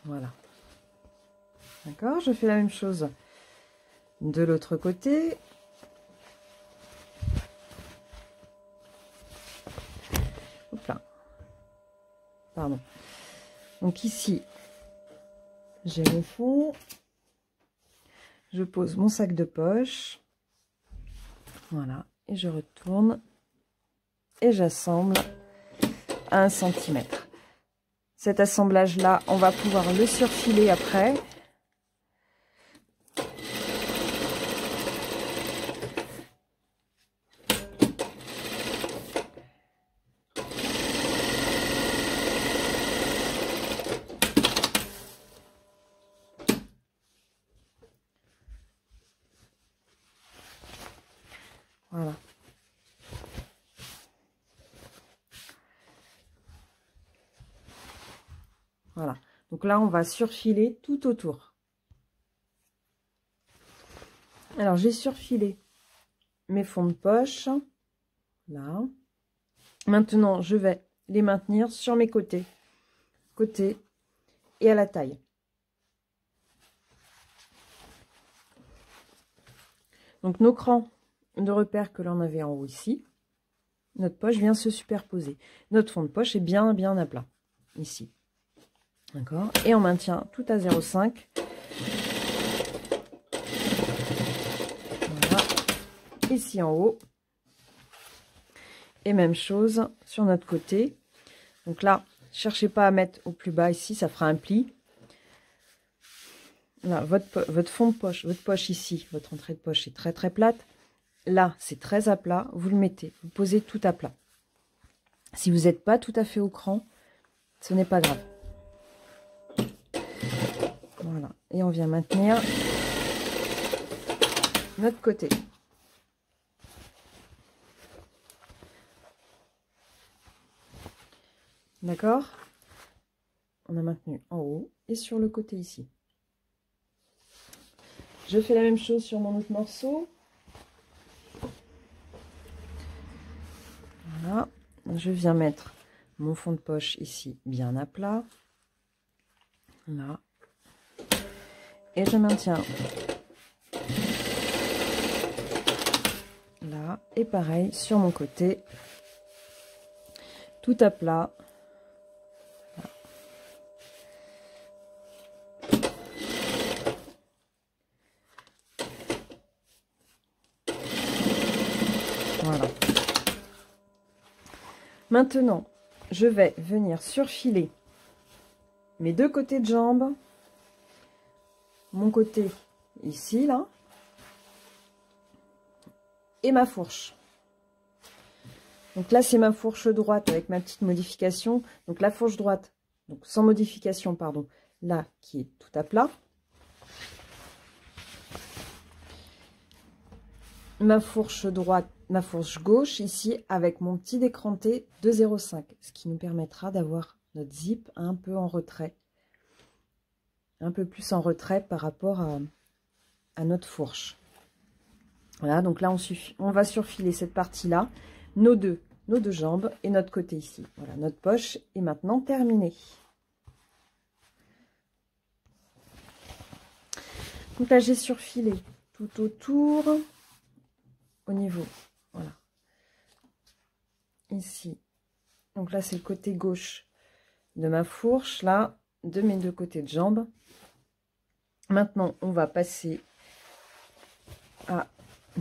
Voilà. D'accord, je fais la même chose de l'autre côté. Hop là. Pardon. Donc ici, j'ai mon fond. Je pose mon sac de poche. Voilà. Et je retourne. Et j'assemble à 1 cm. Cet assemblage-là, on va pouvoir le surfiler après. Voilà. Voilà. Donc là, on va surfiler tout autour. Alors, j'ai surfilé mes fonds de poche. Là. Maintenant, je vais les maintenir sur mes côtés. Côté et à la taille. Donc, nos crans de repère que l'on avait en haut ici, notre poche vient se superposer. Notre fond de poche est bien à plat, ici. D'accord? Et on maintient tout à 0,5. Voilà. Ici en haut. Et même chose sur notre côté. Donc là, cherchez pas à mettre au plus bas ici, ça fera un pli. Là, votre fond de poche, votre poche ici, votre entrée de poche est très plate. Là, c'est très à plat. Vous le mettez, vous posez tout à plat. Si vous n'êtes pas tout à fait au cran, ce n'est pas grave. Voilà. Et on vient maintenir notre côté. D'accord? On a maintenu en haut et sur le côté ici. Je fais la même chose sur mon autre morceau. Voilà. Je viens mettre mon fond de poche ici bien à plat. Là. Et je maintiens là. Et pareil sur mon côté. Tout à plat. Voilà. Maintenant, je vais venir surfiler mes deux côtés de jambes. Mon côté ici, là. Et ma fourche. Donc là, c'est ma fourche droite avec ma petite modification. Donc la fourche droite, donc sans modification, pardon, là, qui est tout à plat. Ma fourche droite, ma fourche gauche ici avec mon petit décranté de 0,5, ce qui nous permettra d'avoir notre zip un peu en retrait, un peu plus en retrait par rapport à notre fourche. Voilà, donc là on va surfiler cette partie-là, nos deux jambes et notre côté ici. Voilà, notre poche est maintenant terminée. Donc là j'ai surfilé tout autour. Au niveau, voilà, ici, donc là c'est le côté gauche de ma fourche, là, de mes deux côtés de jambes, Maintenant, on va passer à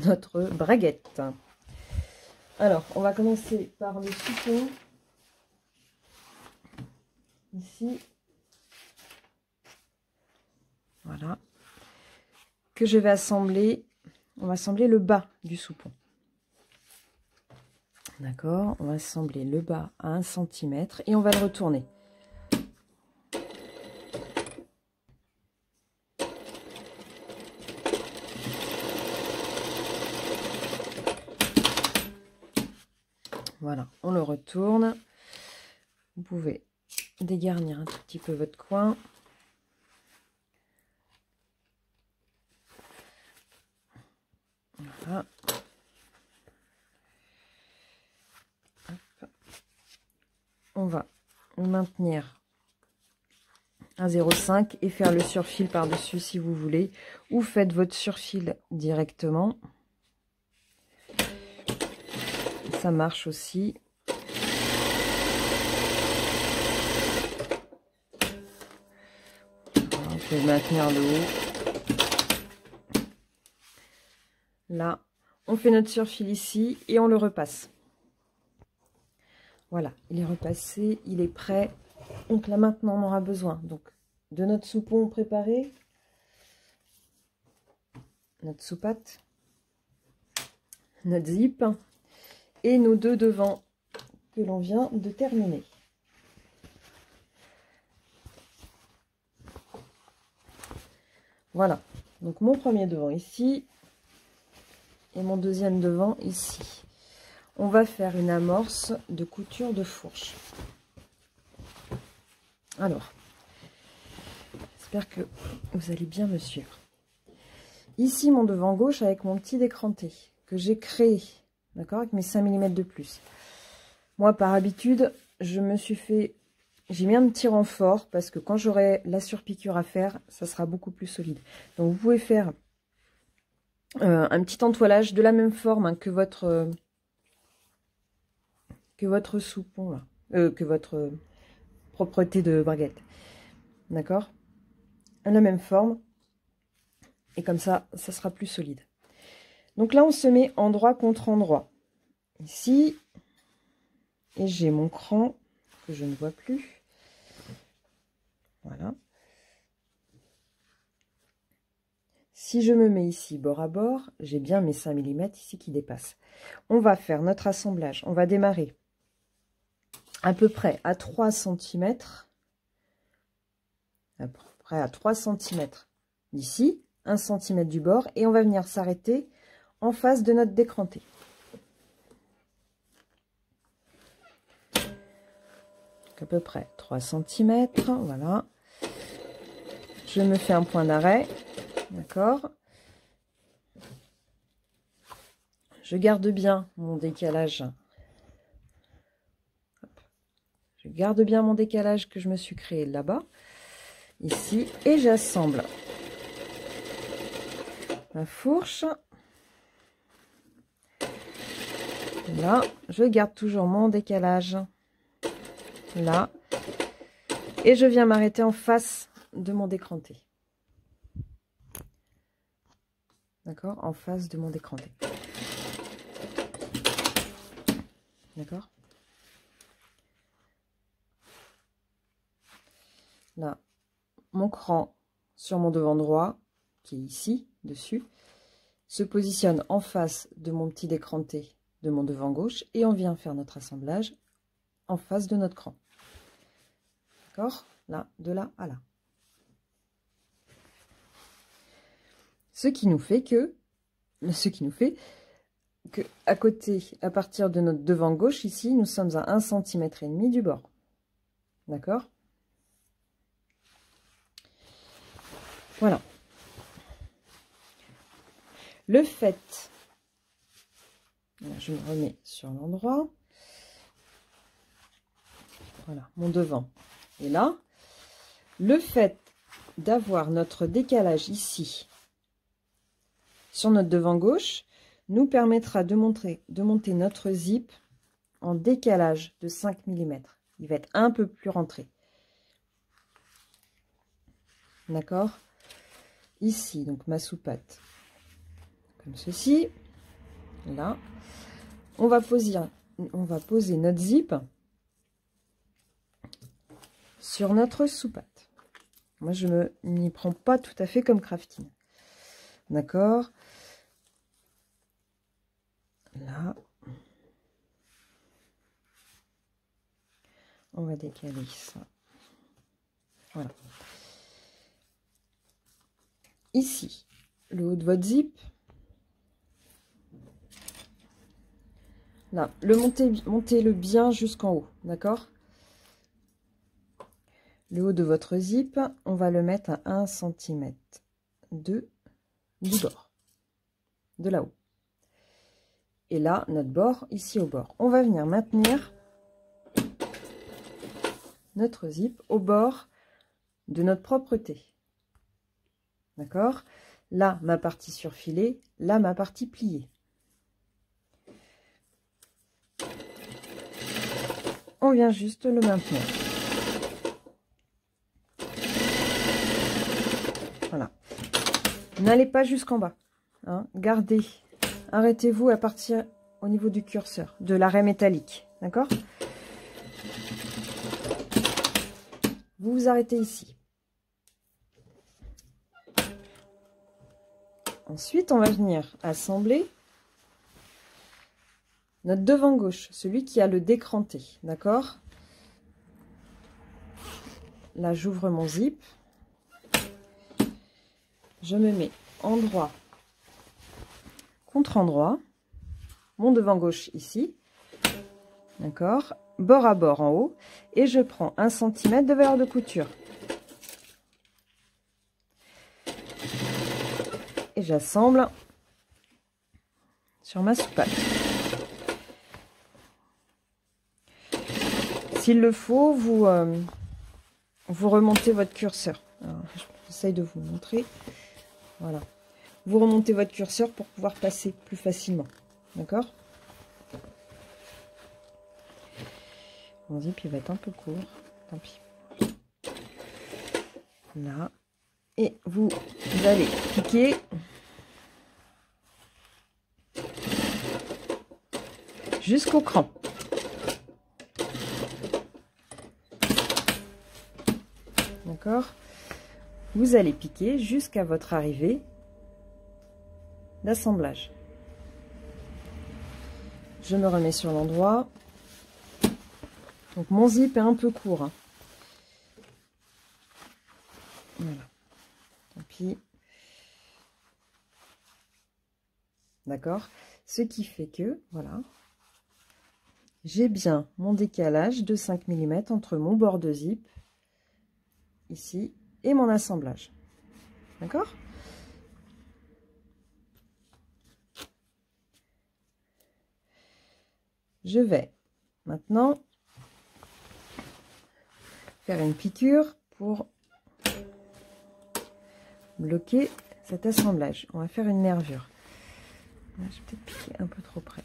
notre braguette. Alors, on va commencer par le soupon. Ici. Voilà. Que je vais assembler. On va assembler le bas du soupon. D'accord, on va assembler le bas à 1 cm et on va le retourner. Voilà, on le retourne. Vous pouvez dégarnir un tout petit peu votre coin. Voilà. Hop. On va maintenir à 0,5 et faire le surfil par-dessus si vous voulez. Ou faites votre surfil directement. Ça marche aussi. On peut maintenir le haut. Là, on fait notre surfil ici et on le repasse. Voilà, il est repassé, il est prêt. Donc là maintenant, on aura besoin donc de notre soupon préparé, notre soupate, notre zip et nos deux devants que l'on vient de terminer. Voilà, donc mon premier devant ici et mon deuxième devant ici. On va faire une amorce de couture de fourche. Alors, j'espère que vous allez bien me suivre. Ici, mon devant gauche avec mon petit décranté que j'ai créé, d'accord, avec mes 5 mm de plus. Moi, par habitude, j'ai mis un petit renfort parce que quand j'aurai la surpiqûre à faire, ça sera beaucoup plus solide. Donc, vous pouvez faire un petit entoilage de la même forme hein, que votre soupon, là, que votre propreté de braguette. D'accord? La même forme. Et comme ça, ça sera plus solide. Donc là, on se met endroit contre endroit. Ici. Et j'ai mon cran que je ne vois plus. Voilà. Si je me mets ici bord à bord, j'ai bien mes 5 mm ici qui dépassent. On va faire notre assemblage. On va démarrer à peu près à 3 cm. À peu près à 3 cm d'ici, 1 cm du bord. Et on va venir s'arrêter en face de notre décranté. À peu près 3 cm. Voilà. Je me fais un point d'arrêt. D'accord. Je garde bien mon décalage. Je garde bien mon décalage que je me suis créé là-bas. Ici. Et j'assemble ma fourche. Là. Je garde toujours mon décalage. Là. Et je viens m'arrêter en face de mon décranté. D'accord? En face de mon décranté. D'accord? Là, mon cran sur mon devant droit, qui est ici, dessus, se positionne en face de mon petit décranté de mon devant gauche et on vient faire notre assemblage en face de notre cran. D'accord? Là, de là à là. Ce qui nous fait que à côté, à partir de notre devant gauche, ici, nous sommes à 1,5 cm du bord. D'accord? Voilà. Le fait, je me remets sur l'endroit. Voilà, mon devant est là. Le fait d'avoir notre décalage ici, sur notre devant gauche, nous permettra de monter notre zip en décalage de 5 mm. Il va être un peu plus rentré. D'accord? ici, donc ma sous-patte, comme ceci. Là, on va poser notre zip sur notre sous-patte. Moi, je ne m'y prends pas tout à fait comme crafting. D'accord? Là, on va décaler ça. Voilà. Ici, le haut de votre zip. Là, montez-le bien jusqu'en haut, d'accord? Le haut de votre zip, on va le mettre à 1 cm du bord, de là-haut. Et là, notre bord, ici au bord. On va venir maintenir notre zip au bord de notre propre T. D'accord? Là, ma partie surfilée, là, ma partie pliée. On vient juste le maintenir. Voilà. N'allez pas jusqu'en bas. Hein. Gardez. Arrêtez-vous à partir au niveau du curseur, de l'arrêt métallique. D'accord? Vous vous arrêtez ici. Ensuite, on va venir assembler notre devant gauche, celui qui a le décranté. D'accord? Là, j'ouvre mon zip. Je me mets endroit contre endroit. Mon devant gauche ici. D'accord? Bord à bord en haut. Et je prends 1 cm de valeur de couture. Et j'assemble sur ma sous-patte. S'il le faut, vous remontez votre curseur. J'essaye de vous montrer. Voilà. Vous remontez votre curseur pour pouvoir passer plus facilement. D'accord? Mon zip, il va être un peu court. Tant pis. Là. Et vous allez piquer. Jusqu'au cran. D'accord? Vous allez piquer jusqu'à votre arrivée d'assemblage. Je me remets sur l'endroit. Donc mon zip est un peu court. Hein. Voilà. Tant pis. D'accord? Ce qui fait que, voilà, j'ai bien mon décalage de 5 mm entre mon bord de zip, ici, et mon assemblage. D'accord? Je vais maintenant faire une piqûre pour bloquer cet assemblage. On va faire une nervure. Là, j'ai peut-être piqué un peu trop près.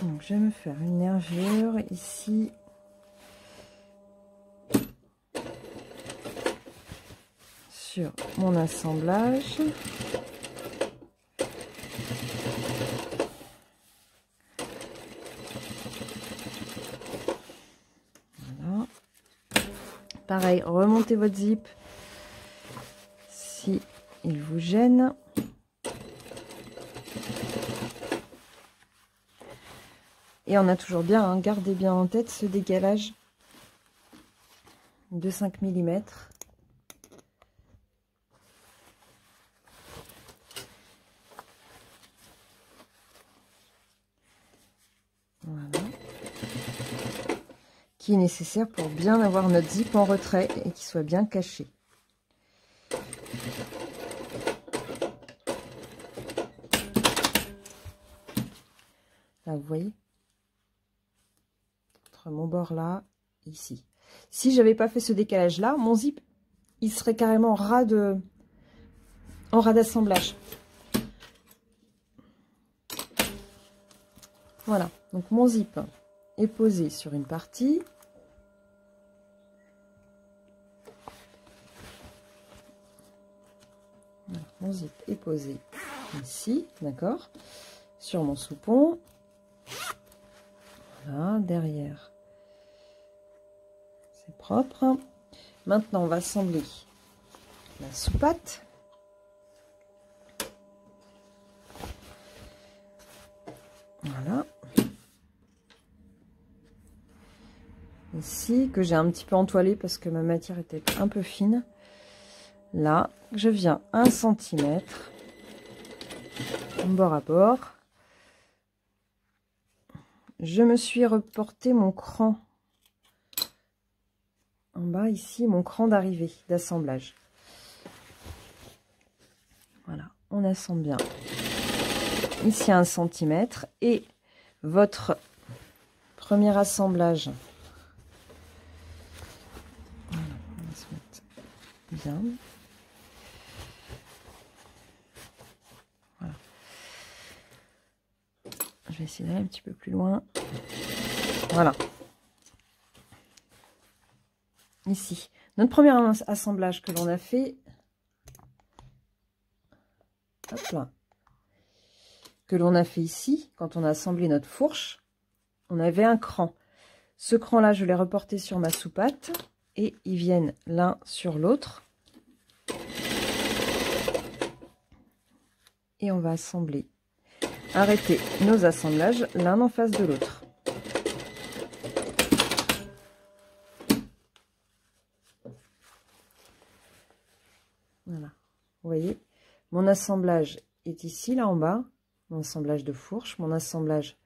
Donc, je vais me faire une nervure ici. Sur mon assemblage. Voilà. Pareil, remontez votre zip si il vous gêne. Et on a toujours bien, hein, gardez bien en tête ce décalage de 5 mm. Voilà. Qui est nécessaire pour bien avoir notre zip en retrait et qu'il soit bien caché. Là, vous voyez, entre mon bord là, ici. Si j'avais pas fait ce décalage là, mon zip, il serait carrément en ras d'assemblage. Voilà, donc mon zip est posé sur une partie. mon zip est posé ici, d'accord, sur mon soupon. Voilà, derrière, c'est propre. Maintenant, on va assembler la soupate. Voilà. Ici, que j'ai un petit peu entoilé parce que ma matière était un peu fine. Là, je viens 1 cm, bord à bord. Je me suis reporté mon cran en bas ici, mon cran d'arrivée, d'assemblage. Voilà, on assemble bien. Ici 1 cm et votre premier assemblage. Voilà, on va se mettre bien. Voilà. Je vais essayer d'aller un petit peu plus loin. Voilà. Ici, notre premier assemblage que l'on a fait, hop là, que l'on a fait ici, quand on a assemblé notre fourche, on avait un cran. Ce cran-là, je l'ai reporté sur ma soupate et ils viennent l'un sur l'autre. Et on va assembler, arrêter nos assemblages l'un en face de l'autre. Voilà, vous voyez, mon assemblage est ici, là en bas, mon assemblage de fourche, mon assemblage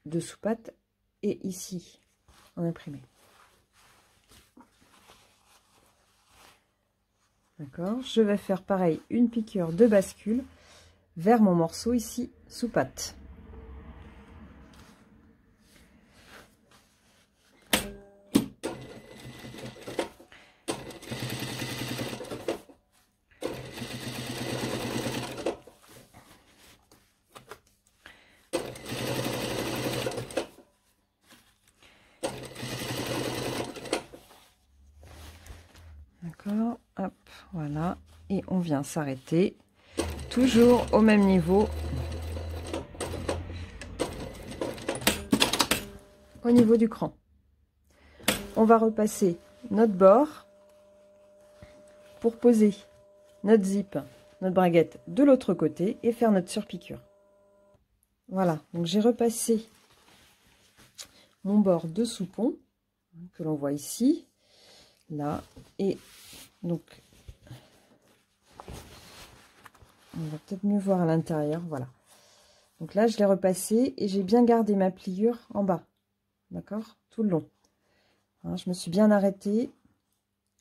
de soupate est ici, en imprimé. D'accord, je vais faire pareil, une piqûre de bascule vers mon morceau ici, soupate. D'accord, hop, voilà, et on vient s'arrêter, toujours au même niveau, au niveau du cran. On va repasser notre bord pour poser notre zip, notre braguette de l'autre côté et faire notre surpiqûre. Voilà, donc j'ai repassé mon bord de soupon que l'on voit ici, là, et donc on va peut-être mieux voir à l'intérieur, voilà. Donc là je l'ai repassé et j'ai bien gardé ma pliure en bas, d'accord, tout le long. Hein, je me suis bien arrêtée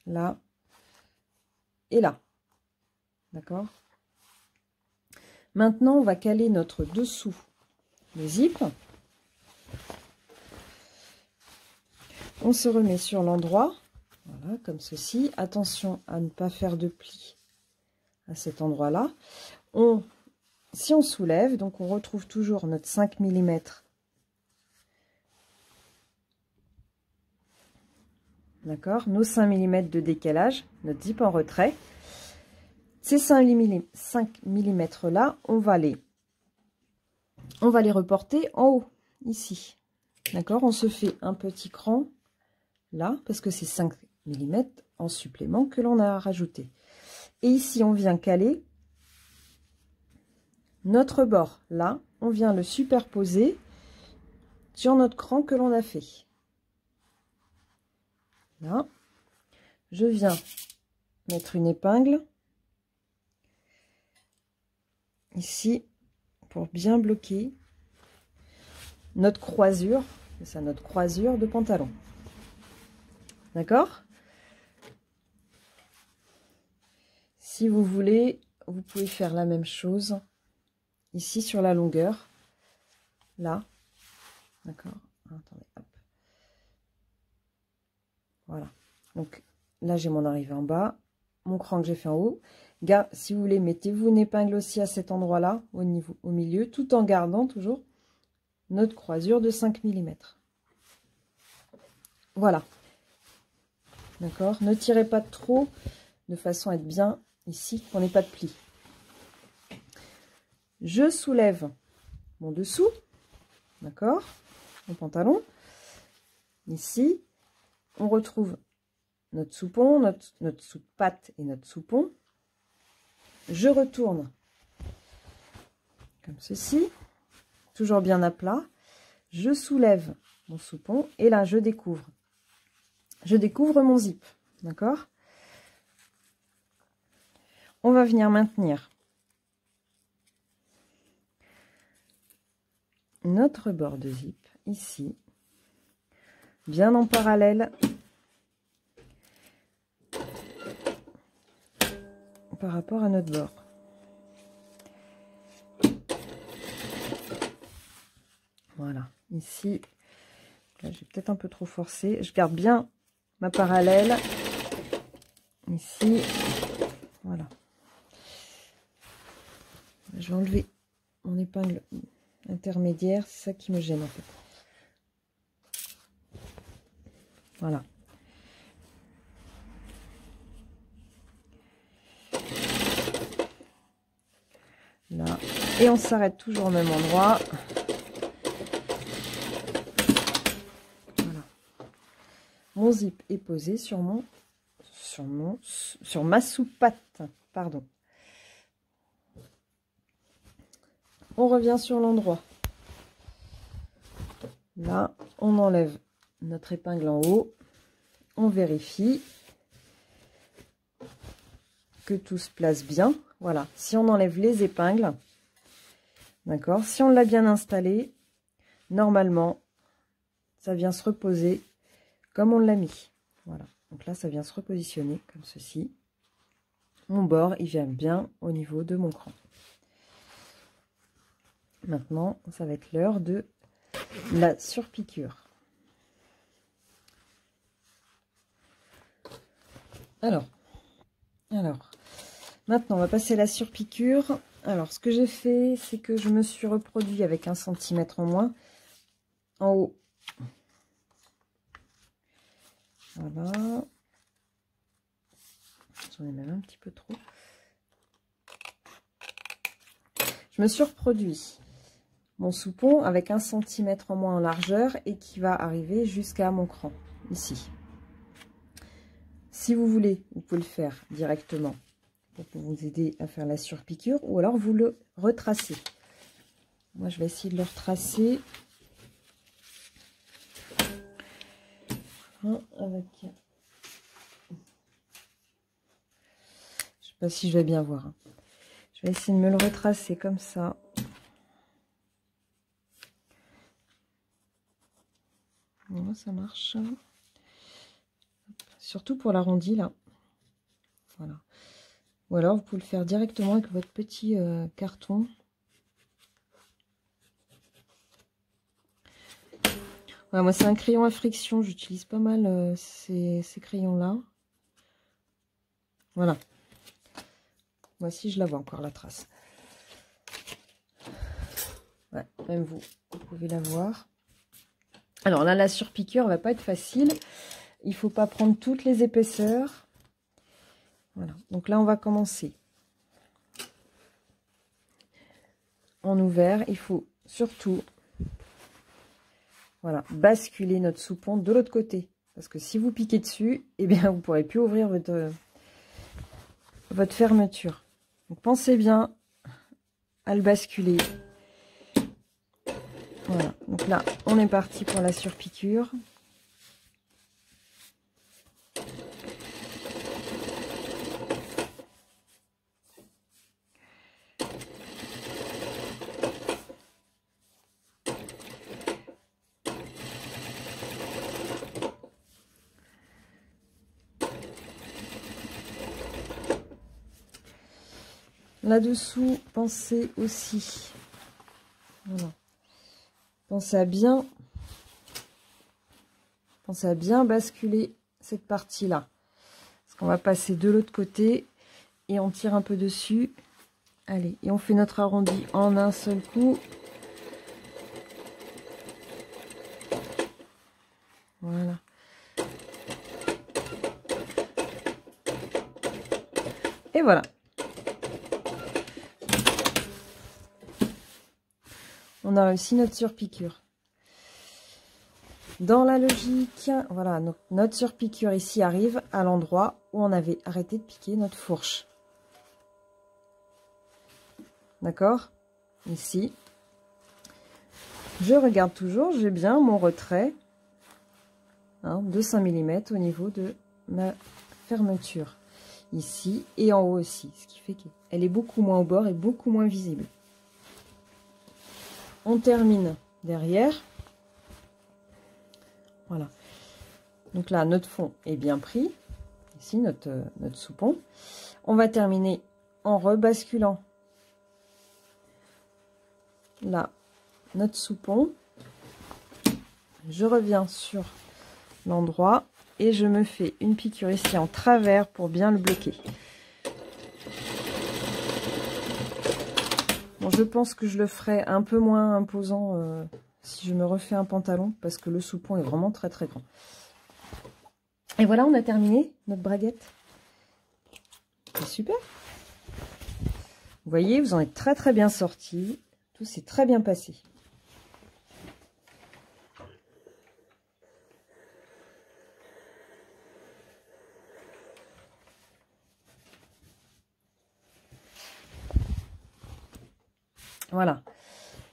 là et là, d'accord. Maintenant on va caler notre dessous le zip. On se remet sur l'endroit, voilà, comme ceci. Attention à ne pas faire de pli à cet endroit-là. Si on soulève, donc on retrouve toujours notre 5 mm. D'accord, nos 5 mm de décalage, notre zip en retrait. Ces 5 mm là, on va les reporter en haut, ici. D'accord, on se fait un petit cran là, parce que c'est 5 mm en supplément que l'on a rajouté. Et ici, on vient caler notre bord. Là, on vient le superposer sur notre cran que l'on a fait. Là, je viens mettre une épingle ici pour bien bloquer notre croisure, c'est ça, notre croisure de pantalon. D'accord? Si vous voulez, vous pouvez faire la même chose ici sur la longueur, là, d'accord, attendez, hop. Voilà, donc là j'ai mon arrivée en bas, mon cran que j'ai fait en haut. Si vous voulez, mettez-vous une épingle aussi à cet endroit là, au milieu, tout en gardant toujours notre croisure de 5 mm. Voilà, d'accord, ne tirez pas trop de façon à être bien ici, qu'on n'ait pas de pli. Je soulève mon dessous, d'accord, mon pantalon. Ici, on retrouve notre soupon, notre sous-patte et notre soupon. Je retourne comme ceci, toujours bien à plat. Je soulève mon soupon et là, je découvre mon zip, d'accord. On va venir maintenir notre bord de zip ici, bien en parallèle par rapport à notre bord. Voilà, ici, là j'ai peut-être un peu trop forcé, je garde bien ma parallèle ici, voilà. Je vais enlever mon épingle intermédiaire, c'est ça qui me gêne en fait. Voilà. Là. Et on s'arrête toujours au même endroit. Voilà. Mon zip est posé sur ma sous-patte. Pardon. On revient sur l'endroit. Là, on enlève notre épingle en haut. On vérifie que tout se place bien. Voilà. Si on enlève les épingles, d'accord, si on l'a bien installé, normalement, ça vient se reposer comme on l'a mis. Voilà. Donc là, ça vient se repositionner comme ceci. Mon bord, il vient bien au niveau de mon cran. Maintenant, ça va être l'heure de la surpiqûre. Alors, maintenant, on va passer à la surpiqûre. Alors, ce que j'ai fait, c'est que je me suis reproduit avec 1 cm en moins en haut. Voilà. J'en ai même un petit peu trop. Je me suis reproduit mon soupon avec 1 cm en moins en largeur et qui va arriver jusqu'à mon cran, ici. Si vous voulez, vous pouvez le faire directement pour vous aider à faire la surpiqûre ou alors vous le retracez. Moi, je vais essayer de le retracer. Avec... Je sais pas si je vais bien voir. Je vais essayer de me le retracer comme ça. Voilà, ça marche. Surtout pour l'arrondi, là. Voilà. Ou alors, vous pouvez le faire directement avec votre petit carton. Voilà, moi, c'est un crayon à friction. J'utilise pas mal ces crayons-là. Voilà. Voici, je la vois encore, la trace. Ouais, même vous pouvez la voir. Alors là, la surpiqûre va pas être facile. Il faut pas prendre toutes les épaisseurs. Voilà. Donc là, on va commencer en ouvert. Il faut surtout, voilà, basculer notre soupon de l'autre côté. Parce que si vous piquez dessus, eh bien, vous ne pourrez plus ouvrir votre fermeture. Donc, pensez bien à le basculer. Voilà. Donc là, on est parti pour la surpiqûre. Là-dessous, pensez aussi, voilà, pensez à bien basculer cette partie-là. Parce qu'on va passer de l'autre côté et on tire un peu dessus. Allez, et on fait notre arrondi en un seul coup. Voilà. Et Et voilà. On a réussi notre surpiqûre. Dans la logique, voilà, donc notre surpiqûre ici arrive à l'endroit où on avait arrêté de piquer notre fourche. D'accord? Ici. Je regarde toujours, j'ai bien mon retrait de 5 mm au niveau de ma fermeture. Ici et en haut aussi, ce qui fait qu'elle est beaucoup moins au bord et beaucoup moins visible. On termine derrière. Voilà. Donc là, notre fond est bien pris. Ici, notre soupon. On va terminer en rebasculant là notre soupon. Je reviens sur l'endroit et je me fais une piqûre ici en travers pour bien le bloquer. Bon, je pense que je le ferai un peu moins imposant si je me refais un pantalon parce que le soupon est vraiment très très grand. Et voilà, on a terminé notre braguette. C'est super. Vous voyez, vous en êtes très très bien sortis. Tout s'est très bien passé. Voilà.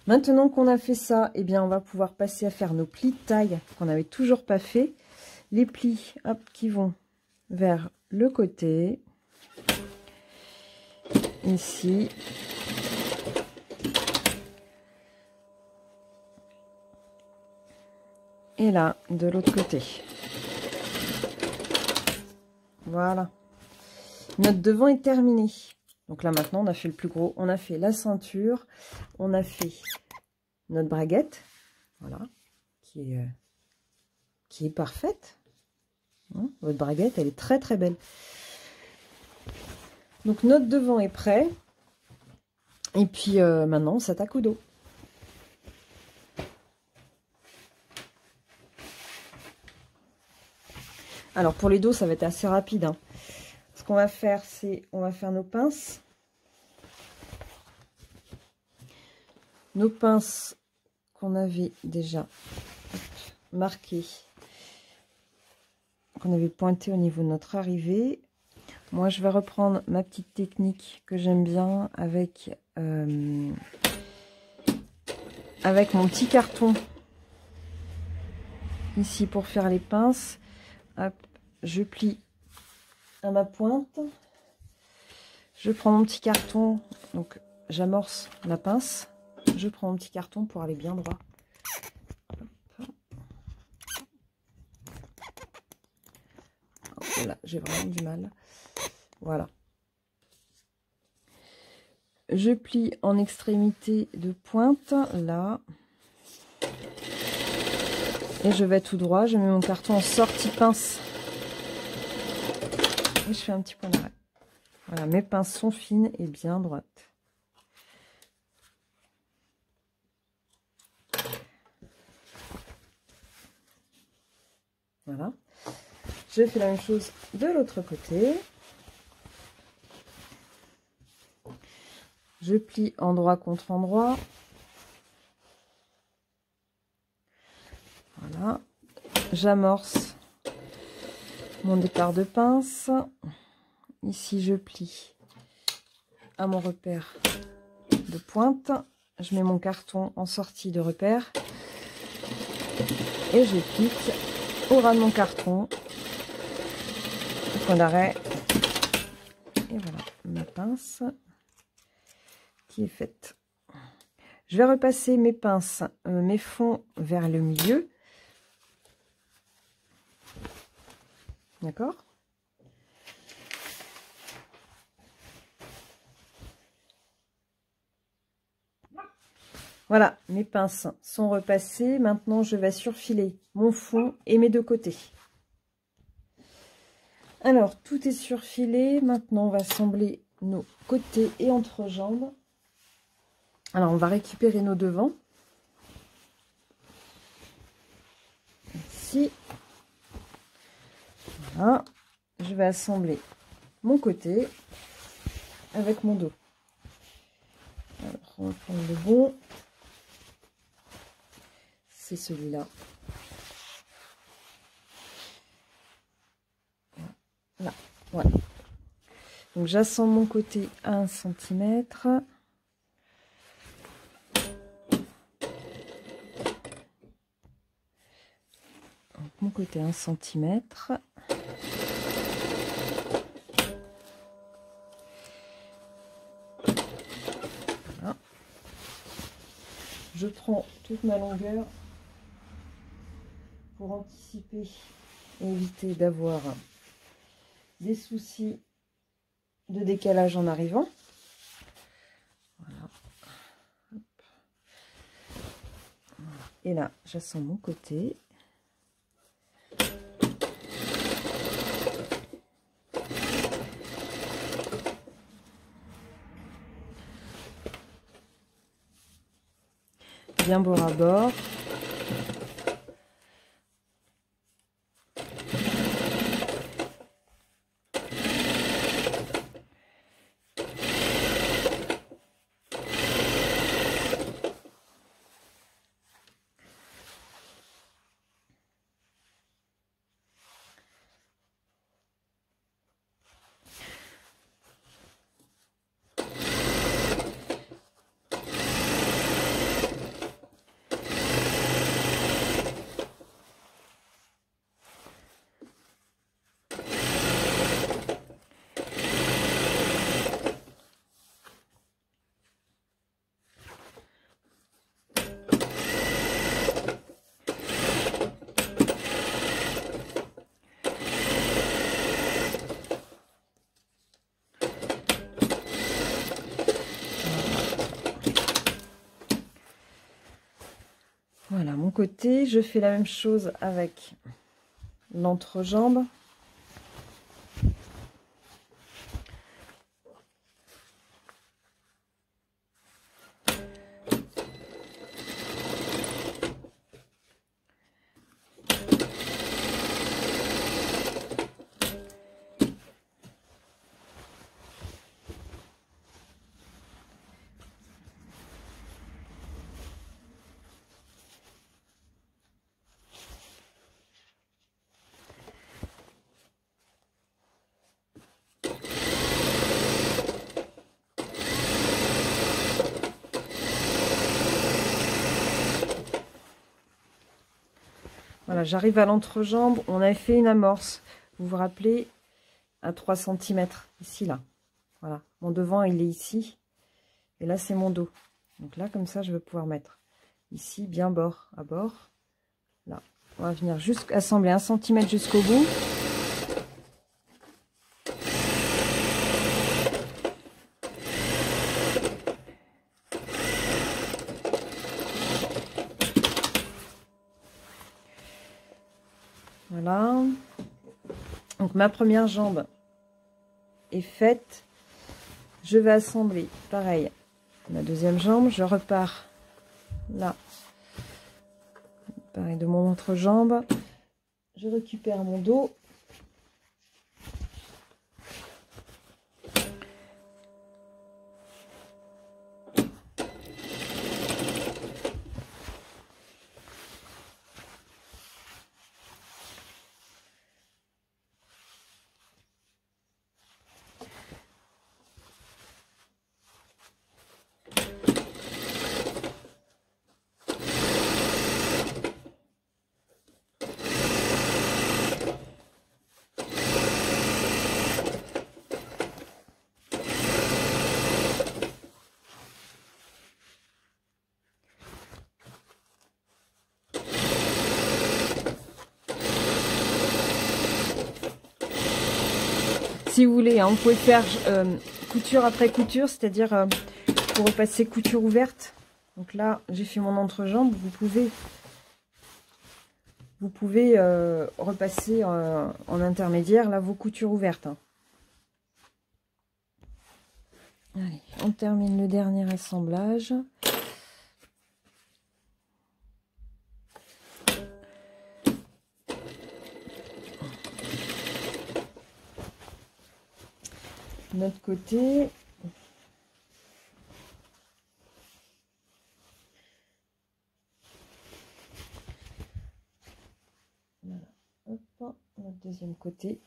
Maintenant qu'on a fait ça, eh bien, on va pouvoir passer à faire nos plis de taille qu'on n'avait toujours pas fait. Les plis, hop, qui vont vers le côté. Ici. Et là, de l'autre côté. Voilà. Notre devant est terminé. Donc là, maintenant, on a fait le plus gros. On a fait la ceinture. On a fait notre braguette. Voilà. Qui est parfaite. Hein, votre braguette, elle est très, très belle. Donc, notre devant est prêt. Et puis, maintenant, on s'attaque au dos. Alors, pour les dos, ça va être assez rapide. Hein. Ce qu'on va faire, c'est, on va faire nos pinces. Nos pinces qu'on avait déjà marquées, qu'on avait pointées au niveau de notre arrivée. Moi, je vais reprendre ma petite technique que j'aime bien avec mon petit carton ici pour faire les pinces. Hop, je plie à ma pointe. Je prends mon petit carton, donc j'amorce la pince. Je prends mon petit carton pour aller bien droit. Là, j'ai vraiment du mal. Voilà. Je plie en extrémité de pointe, là. Et je vais tout droit. Je mets mon carton en sortie pince. Et je fais un petit point d'arrêt. Voilà, mes pinces sont fines et bien droites. Voilà. Je fais la même chose de l'autre côté. Je plie endroit contre endroit. Voilà. J'amorce mon départ de pince. Ici, je plie à mon repère de pointe. Je mets mon carton en sortie de repère. Et je pique au ras de mon carton. Point d'arrêt. Et voilà, ma pince qui est faite. Je vais repasser mes pinces, mes fonds vers le milieu. D'accord? Voilà, mes pinces sont repassées. Maintenant, je vais surfiler mon fond et mes deux côtés. Alors, tout est surfilé. Maintenant, on va assembler nos côtés et entrejambes. Alors, on va récupérer nos devants. Ici. Voilà. Je vais assembler mon côté. avec mon dos. Alors, on va prendre le bon. C'est celui-là. Là, voilà. Donc j'ascends mon côté à 1 cm. Mon côté 1 cm. Voilà. Je prends toute ma longueur pour anticiper et éviter d'avoir des soucis de décalage en arrivant. Voilà. Hop. Et là, j'ascends mon côté. Bien bord à bord. Voilà mon côté, je fais la même chose avec l'entrejambe. Voilà, j'arrive à l'entrejambe. On avait fait une amorce. Vous vous rappelez, à 3 cm, ici, là. Voilà, mon devant, il est ici. Et là, c'est mon dos. Donc là, comme ça, je vais pouvoir mettre ici, bien bord à bord. Là, on va venir juste assembler 1 cm jusqu'au bout. Voilà. Donc ma première jambe est faite. Je vais assembler pareil ma deuxième jambe. Je repars là. Pareil de mon entrejambe. Je récupère mon dos. Si vous voulez, hein, vous pouvez faire couture après couture, c'est-à-dire pour repasser couture ouverte. Donc là, j'ai fait mon entrejambe. Vous pouvez repasser en intermédiaire là vos coutures ouvertes. Hein. Allez, on termine le dernier assemblage. De l'autre côté, deuxième côté.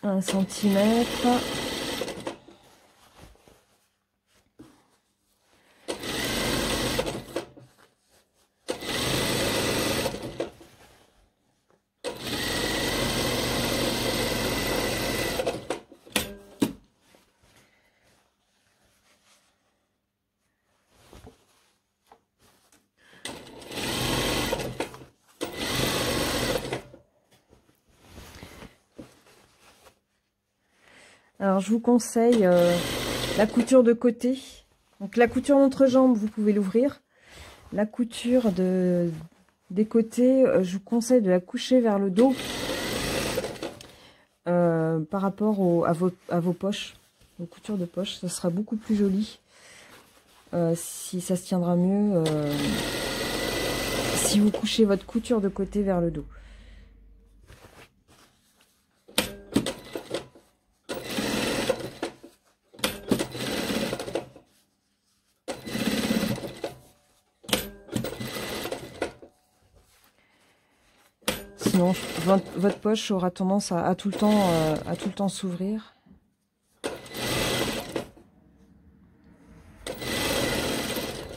Un centimètre. Alors, je vous conseille la couture de côté. Donc, la couture d'entrejambe, vous pouvez l'ouvrir. La couture des côtés, je vous conseille de la coucher vers le dos par rapport à vos poches, vos coutures de poche. Ça sera beaucoup plus joli. Si ça se tiendra mieux si vous couchez votre couture de côté vers le dos. Sinon, votre poche aura tendance à tout le temps s'ouvrir.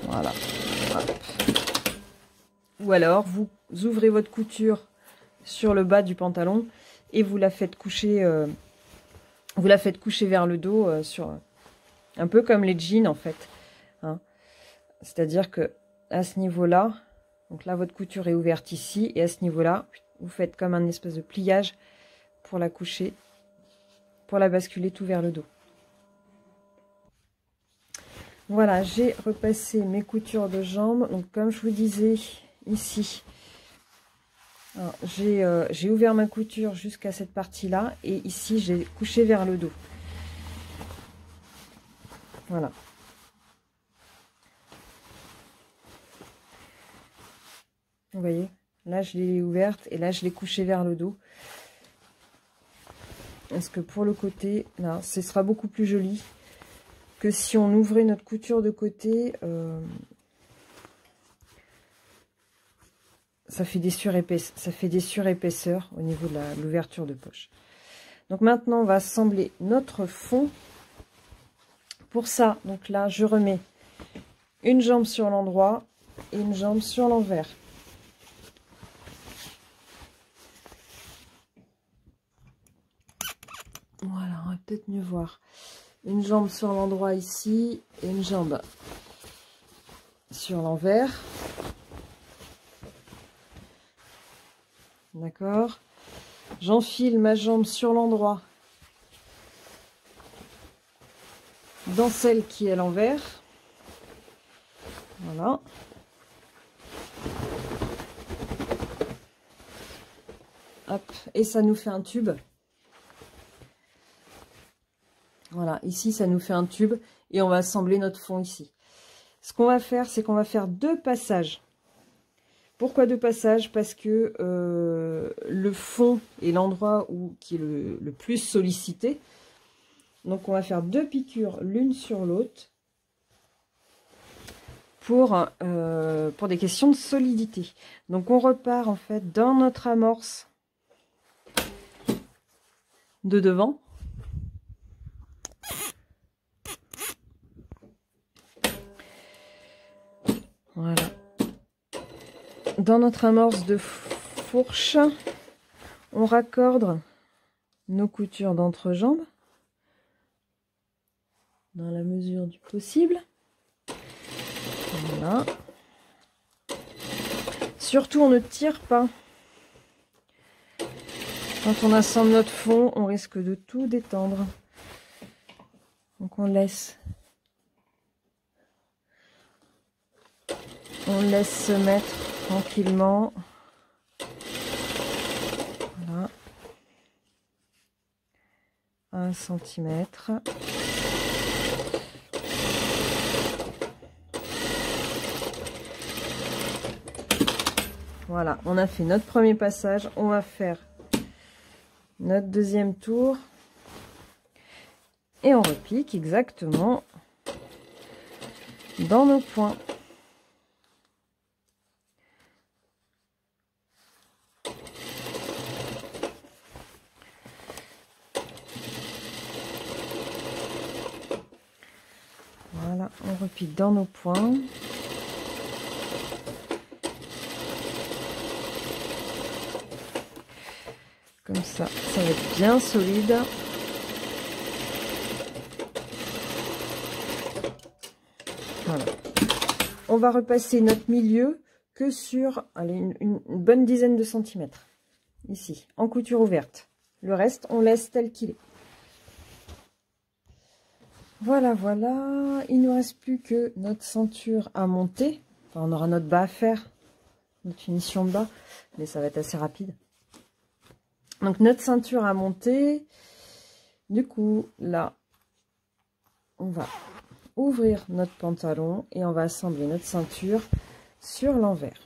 Voilà. Hop. Ou alors, vous ouvrez votre couture sur le bas du pantalon et vous la faites coucher, vers le dos, un peu comme les jeans en fait. Hein. C'est-à-dire que à ce niveau-là, donc là votre couture est ouverte ici et à ce niveau-là, vous faites comme un espèce de pliage pour la coucher, pour la basculer tout vers le dos. Voilà, j'ai repassé mes coutures de jambes. Donc comme je vous disais ici, j'ai ouvert ma couture jusqu'à cette partie-là et ici j'ai couché vers le dos. Voilà. Vous voyez, là je l'ai ouverte et là je l'ai couchée vers le dos. Parce que pour le côté, là, ce sera beaucoup plus joli que si on ouvrait notre couture de côté. Ça fait des surépaisseurs au niveau de l'ouverture de poche. Donc maintenant, on va assembler notre fond. Pour ça, donc là, je remets une jambe sur l'endroit et une jambe sur l'envers. Voilà, on va peut-être mieux voir. Une jambe sur l'endroit ici et une jambe sur l'envers. D'accord. J'enfile ma jambe sur l'endroit dans celle qui est à l'envers. Voilà. Hop, et ça nous fait un tube. Voilà, ici ça nous fait un tube et on va assembler notre fond ici. Ce qu'on va faire, c'est qu'on va faire 2 passages. Pourquoi 2 passages? Parce que le fond est l'endroit qui est le plus sollicité. Donc on va faire 2 piqûres l'une sur l'autre pour des questions de solidité. Donc on repart en fait dans notre amorce de devant. Voilà. Dans notre amorce de fourche, on raccorde nos coutures d'entrejambe dans la mesure du possible. Voilà. Surtout, on ne tire pas. Quand on assemble notre fond, on risque de tout détendre. Donc on laisse se mettre tranquillement. Voilà. 1 centimètre. Voilà, on a fait notre premier passage. On va faire notre deuxième tour. Et on repique exactement dans nos points. Voilà, on repique dans nos points. Comme ça va être bien solide. Voilà. On va repasser notre milieu que sur allez, une bonne dizaine de centimètres. Ici, en couture ouverte. Le reste, on laisse tel qu'il est. Voilà, voilà. Il ne nous reste plus que notre ceinture à monter. Enfin, on aura notre bas à faire, notre finition de bas, mais ça va être assez rapide. Donc, notre ceinture à monter. Du coup, là, on va ouvrir notre pantalon et on va assembler notre ceinture sur l'envers.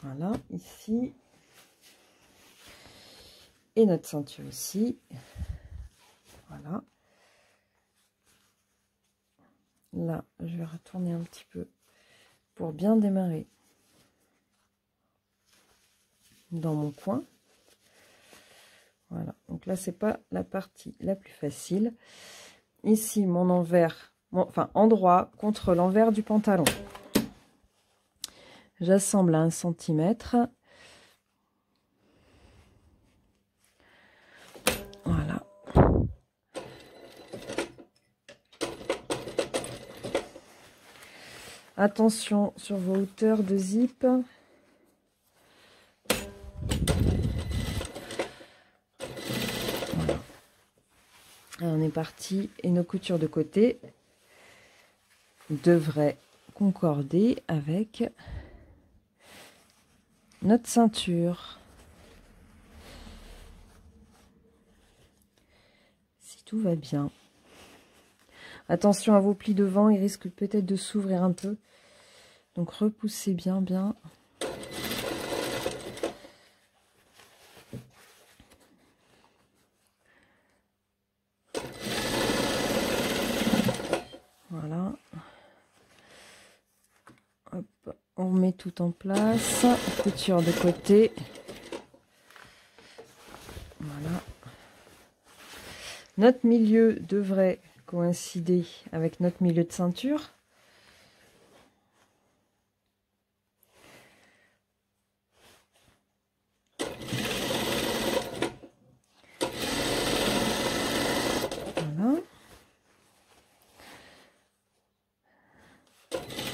Voilà, ici. Et notre ceinture ici. Voilà. Là, je vais retourner un petit peu pour bien démarrer dans mon coin. Voilà, donc là, c'est pas la partie la plus facile. Ici, mon envers, enfin, endroit contre l'envers du pantalon. J'assemble à 1 centimètre. Voilà. Attention sur vos hauteurs de zip. Voilà. On est parti et nos coutures de côté devraient concorder avec notre ceinture. Si tout va bien. Attention à vos plis devant, ils risquent peut-être de s'ouvrir un peu. Donc repoussez bien, bien. Voilà. Hop, on remet tout en place. Couture de côté. Voilà. Notre milieu devrait coïncider avec notre milieu de ceinture. Voilà.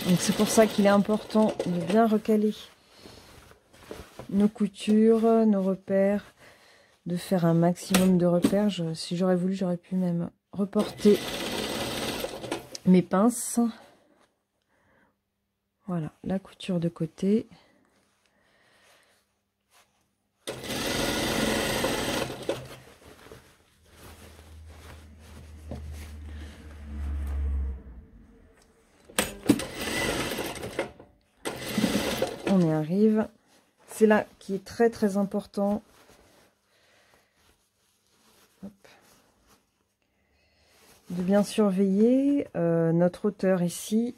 Donc c'est pour ça qu'il est important de bien recaler nos coutures, nos repères, de faire un maximum de repères. Si j'aurais voulu, j'aurais pu même reporter mes pinces. Voilà, la couture de côté. On y arrive. C'est là qui est très très important. Hop. De bien surveiller notre hauteur ici,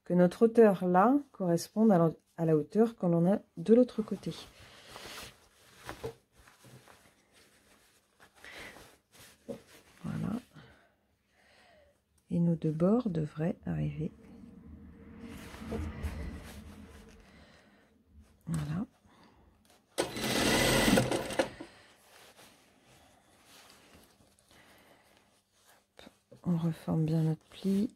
que notre hauteur là corresponde à la hauteur que l'on a de l'autre côté. Voilà. Et nos deux bords devraient arriver. Voilà. On reforme bien notre pli.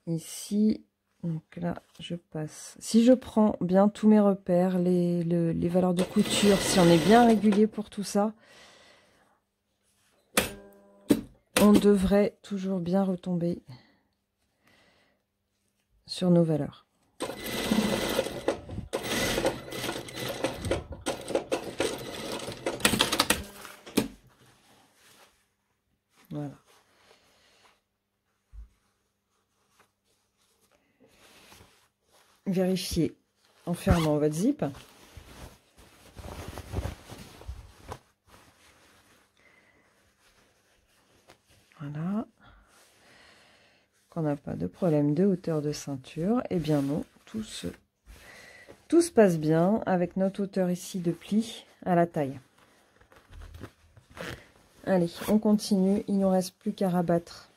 Ici, donc là, je passe. Si je prends bien tous mes repères, les valeurs de couture, si on est bien régulier pour tout ça, on devrait toujours bien retomber sur nos valeurs. Voilà. Vérifiez en fermant votre zip. Voilà. Qu'on n'a pas de problème de hauteur de ceinture. Eh bien non, tout se Tout se passe bien avec notre hauteur ici de pli à la taille. Allez, on continue. Il ne nous reste plus qu'à rabattre.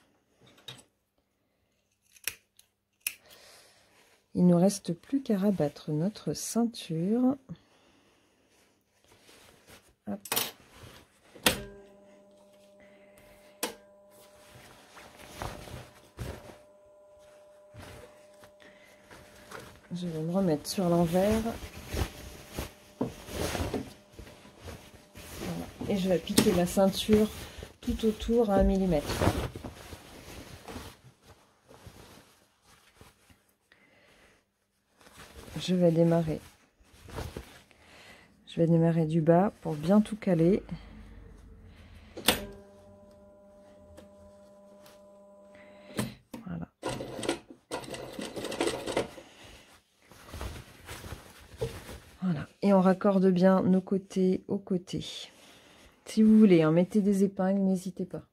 Il ne nous reste plus qu'à rabattre notre ceinture. Hop. Je vais me remettre sur l'envers. Voilà. Et je vais piquer la ceinture tout autour à 1 mm. Je vais démarrer du bas pour bien tout caler. Voilà. Voilà. Et on raccorde bien nos côtés aux côtés. Si vous voulez, hein, mettez des épingles, n'hésitez pas.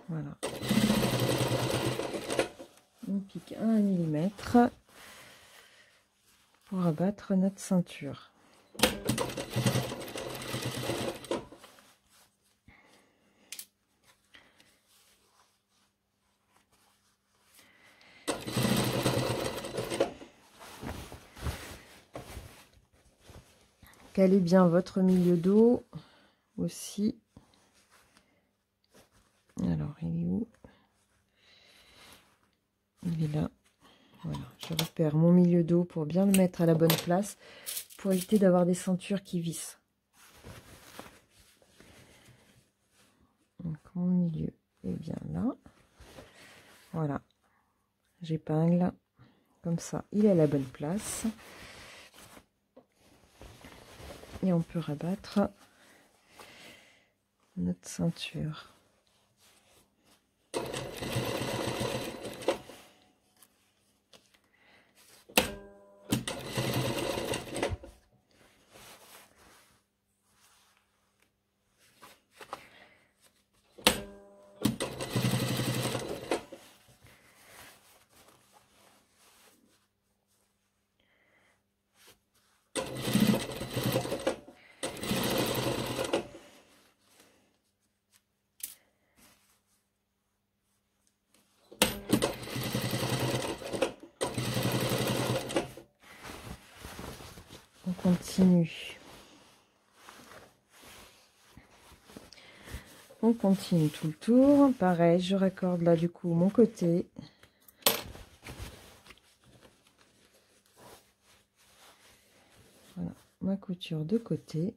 Voilà. On pique 1 mm pour abattre notre ceinture. Calez bien votre milieu dos aussi. Alors, il est où? Il est là. Voilà, je repère mon milieu dos pour bien le mettre à la bonne place, pour éviter d'avoir des ceintures qui vissent. Donc, mon milieu est bien là. Voilà. J'épingle. Comme ça, il est à la bonne place. Et on peut rabattre notre ceinture. On continue. On continue tout le tour. Pareil, je raccorde là du coup mon côté. Voilà, ma couture de côté.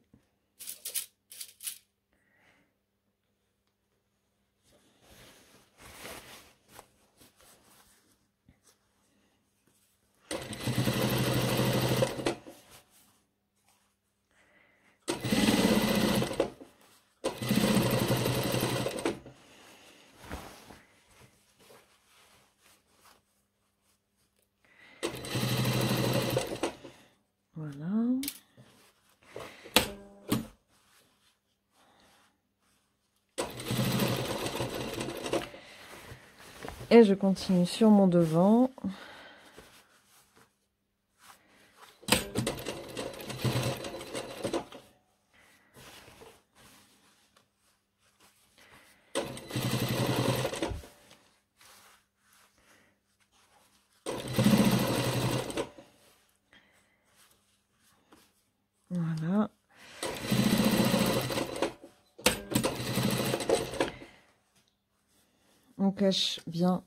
Voilà. Et je continue sur mon devant. Voilà. On cache bien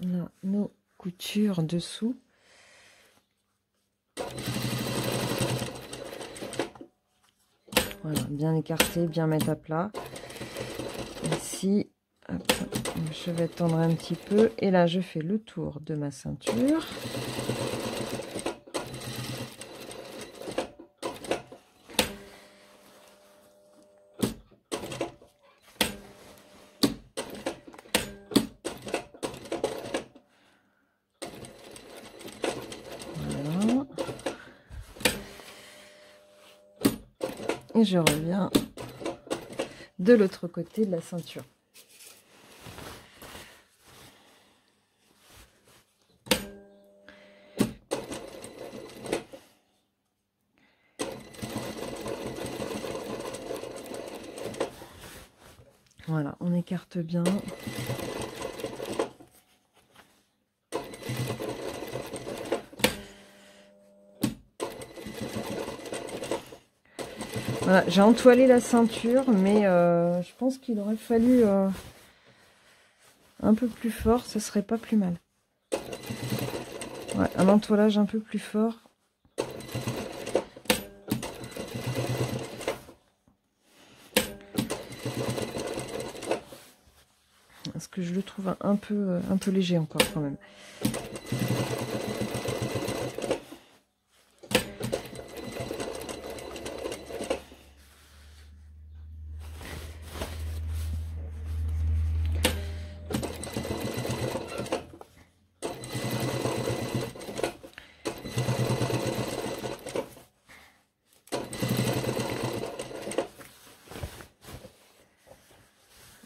là, nos coutures dessous. Voilà, bien écarter, bien mettre à plat. Ici, hop, je vais tendre un petit peu. Et là, je fais le tour de ma ceinture. Voilà. Et je reviens de l'autre côté de la ceinture. Voilà, on écarte bien. Voilà, j'ai entoilé la ceinture, mais je pense qu'il aurait fallu un peu plus fort, ce serait pas plus mal. Ouais, un entoilage un peu plus fort. Parce que je le trouve un peu léger encore quand même.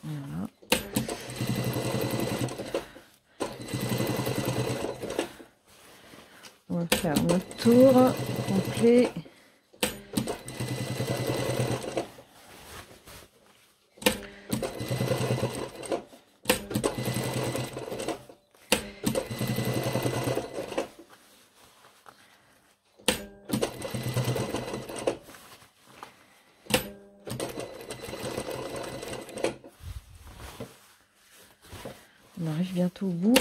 Voilà. On va faire notre tour complet. On arrive bientôt au bout.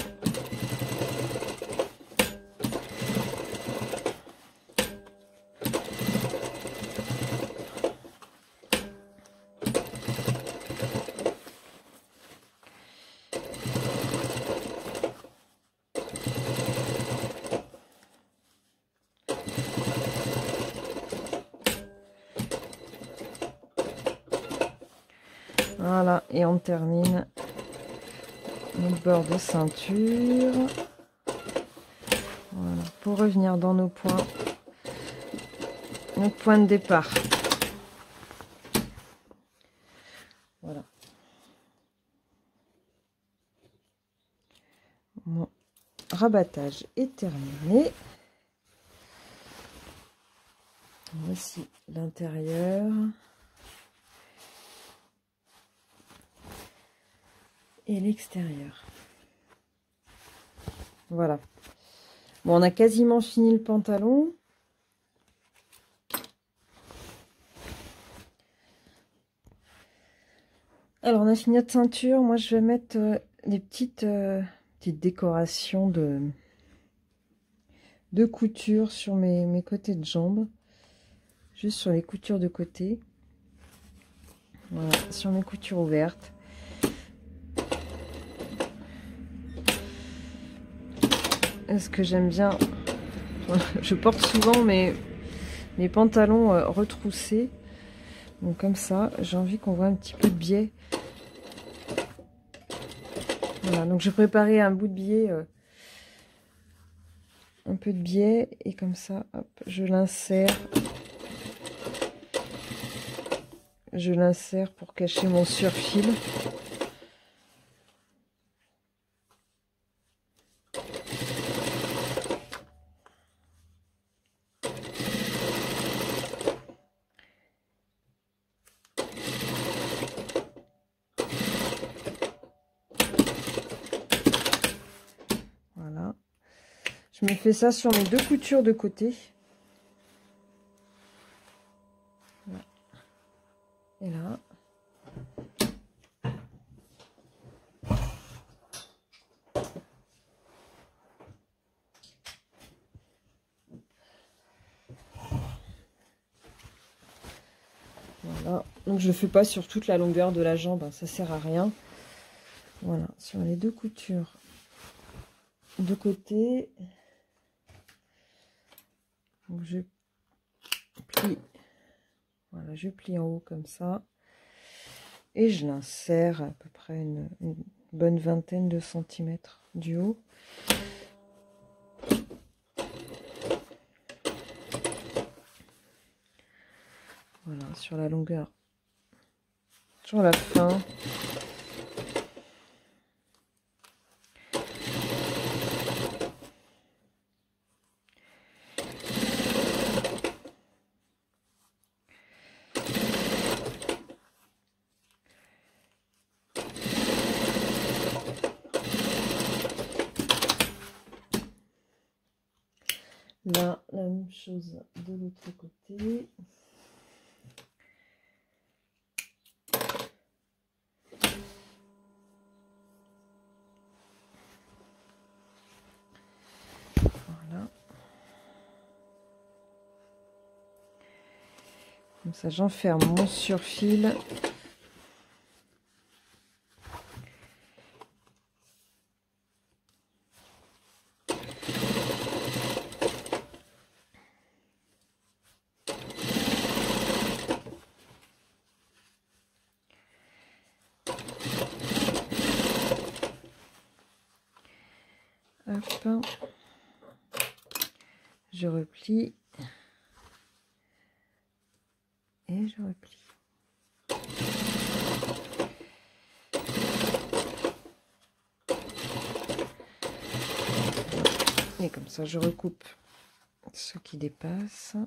Voilà, et on termine notre bord de ceinture. Voilà, pour revenir dans nos points, notre point de départ. Voilà. Mon rabattage est terminé. Voici l'intérieur. Et l'extérieur. Voilà. Bon, on a quasiment fini le pantalon. Alors, on a fini notre ceinture. Moi, je vais mettre des petites décorations de couture sur mes côtés de jambes. Juste sur les coutures de côté. Voilà, sur mes coutures ouvertes. Est-ce que j'aime bien? Je porte souvent mes pantalons retroussés. Donc comme ça, j'ai envie qu'on voit un petit peu de biais. Voilà, donc j'ai préparé un bout de biais, un peu de biais, et comme ça, hop, je l'insère. Je l'insère pour cacher mon surfil. Voilà. Je me fais ça sur mes deux coutures de côté. Voilà. Et là. Voilà. Donc je le fais pas sur toute la longueur de la jambe, hein, ça sert à rien. Voilà, sur les deux coutures de côté. Donc je plie, voilà, je plie en haut comme ça. Et je l'insère à peu près une bonne vingtaine de centimètres du haut. Voilà, sur la longueur. Sur la fin. Là, la même chose de l'autre côté. Voilà. Comme ça, j'enferme mon surfil. Hop. Je replie. Et je replie. Et comme ça, je recoupe ce qui dépasse.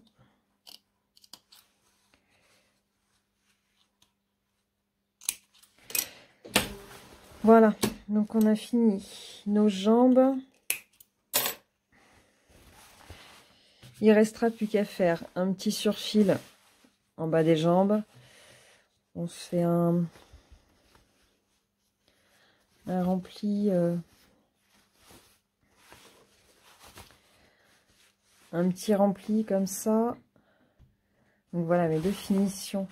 Voilà, donc on a fini nos jambes. Il restera plus qu'à faire un petit surfil en bas des jambes. On se fait un rempli, un petit rempli comme ça. Donc voilà mes deux finitions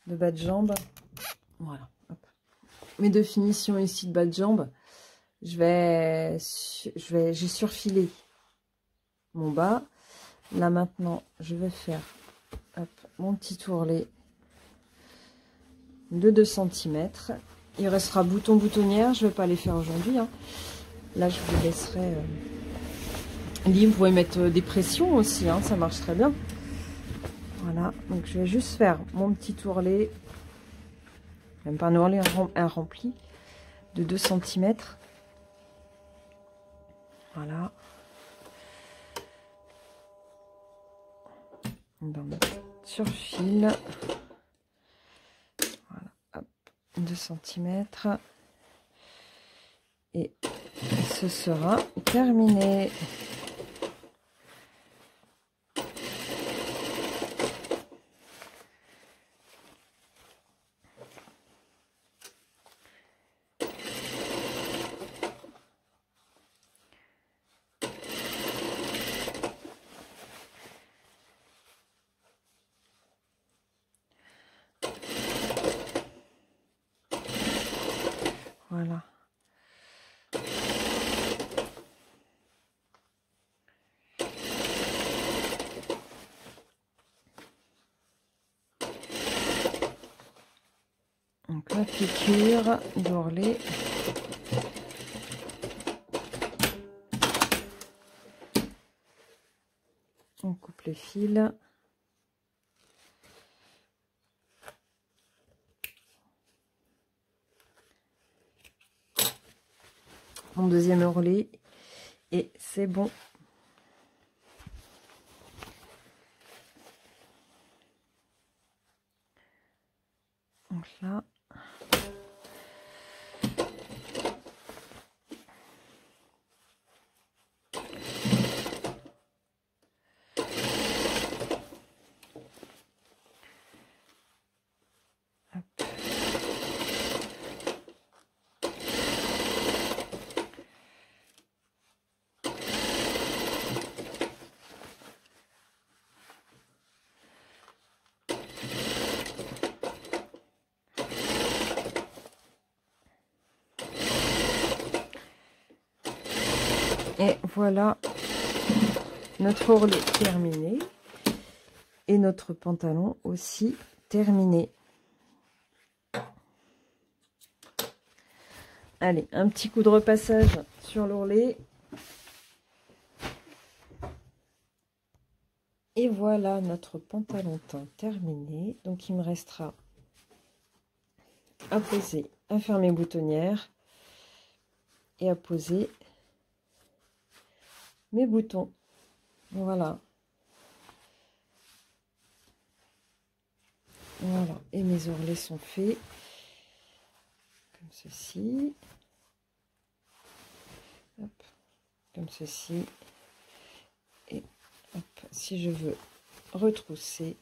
de bas de jambe. Voilà, hop. Mes deux finitions ici de bas de jambe. J'ai surfilé mon bas. Là maintenant, je vais faire hop, mon petit tourlet de 2 cm. Il restera bouton boutonnière. Je ne vais pas les faire aujourd'hui, hein. Là, je vous laisserai libre. Vous pouvez mettre des pressions aussi, hein, ça marche très bien. Voilà, donc je vais juste faire mon petit tourlet, même pas un ourlet, un rempli de 2 cm. Voilà. Dans notre surfil. Voilà, hop, 2 cm. Et ce sera terminé. Voilà. Donc la piqûre d'ourlet. On coupe les fils. Mon deuxième ourlet et c'est bon. Donc là, Et voilà notre ourlet terminé. Et notre pantalon aussi terminé. Allez, un petit coup de repassage sur l'ourlet. Et voilà notre pantalon teint terminé. Donc il me restera à poser, à faire mes boutonnières et à poser mes boutons. Voilà. Voilà. Et mes ourlets sont faits. Comme ceci. Hop. Comme ceci. Et hop, si je veux retrousser,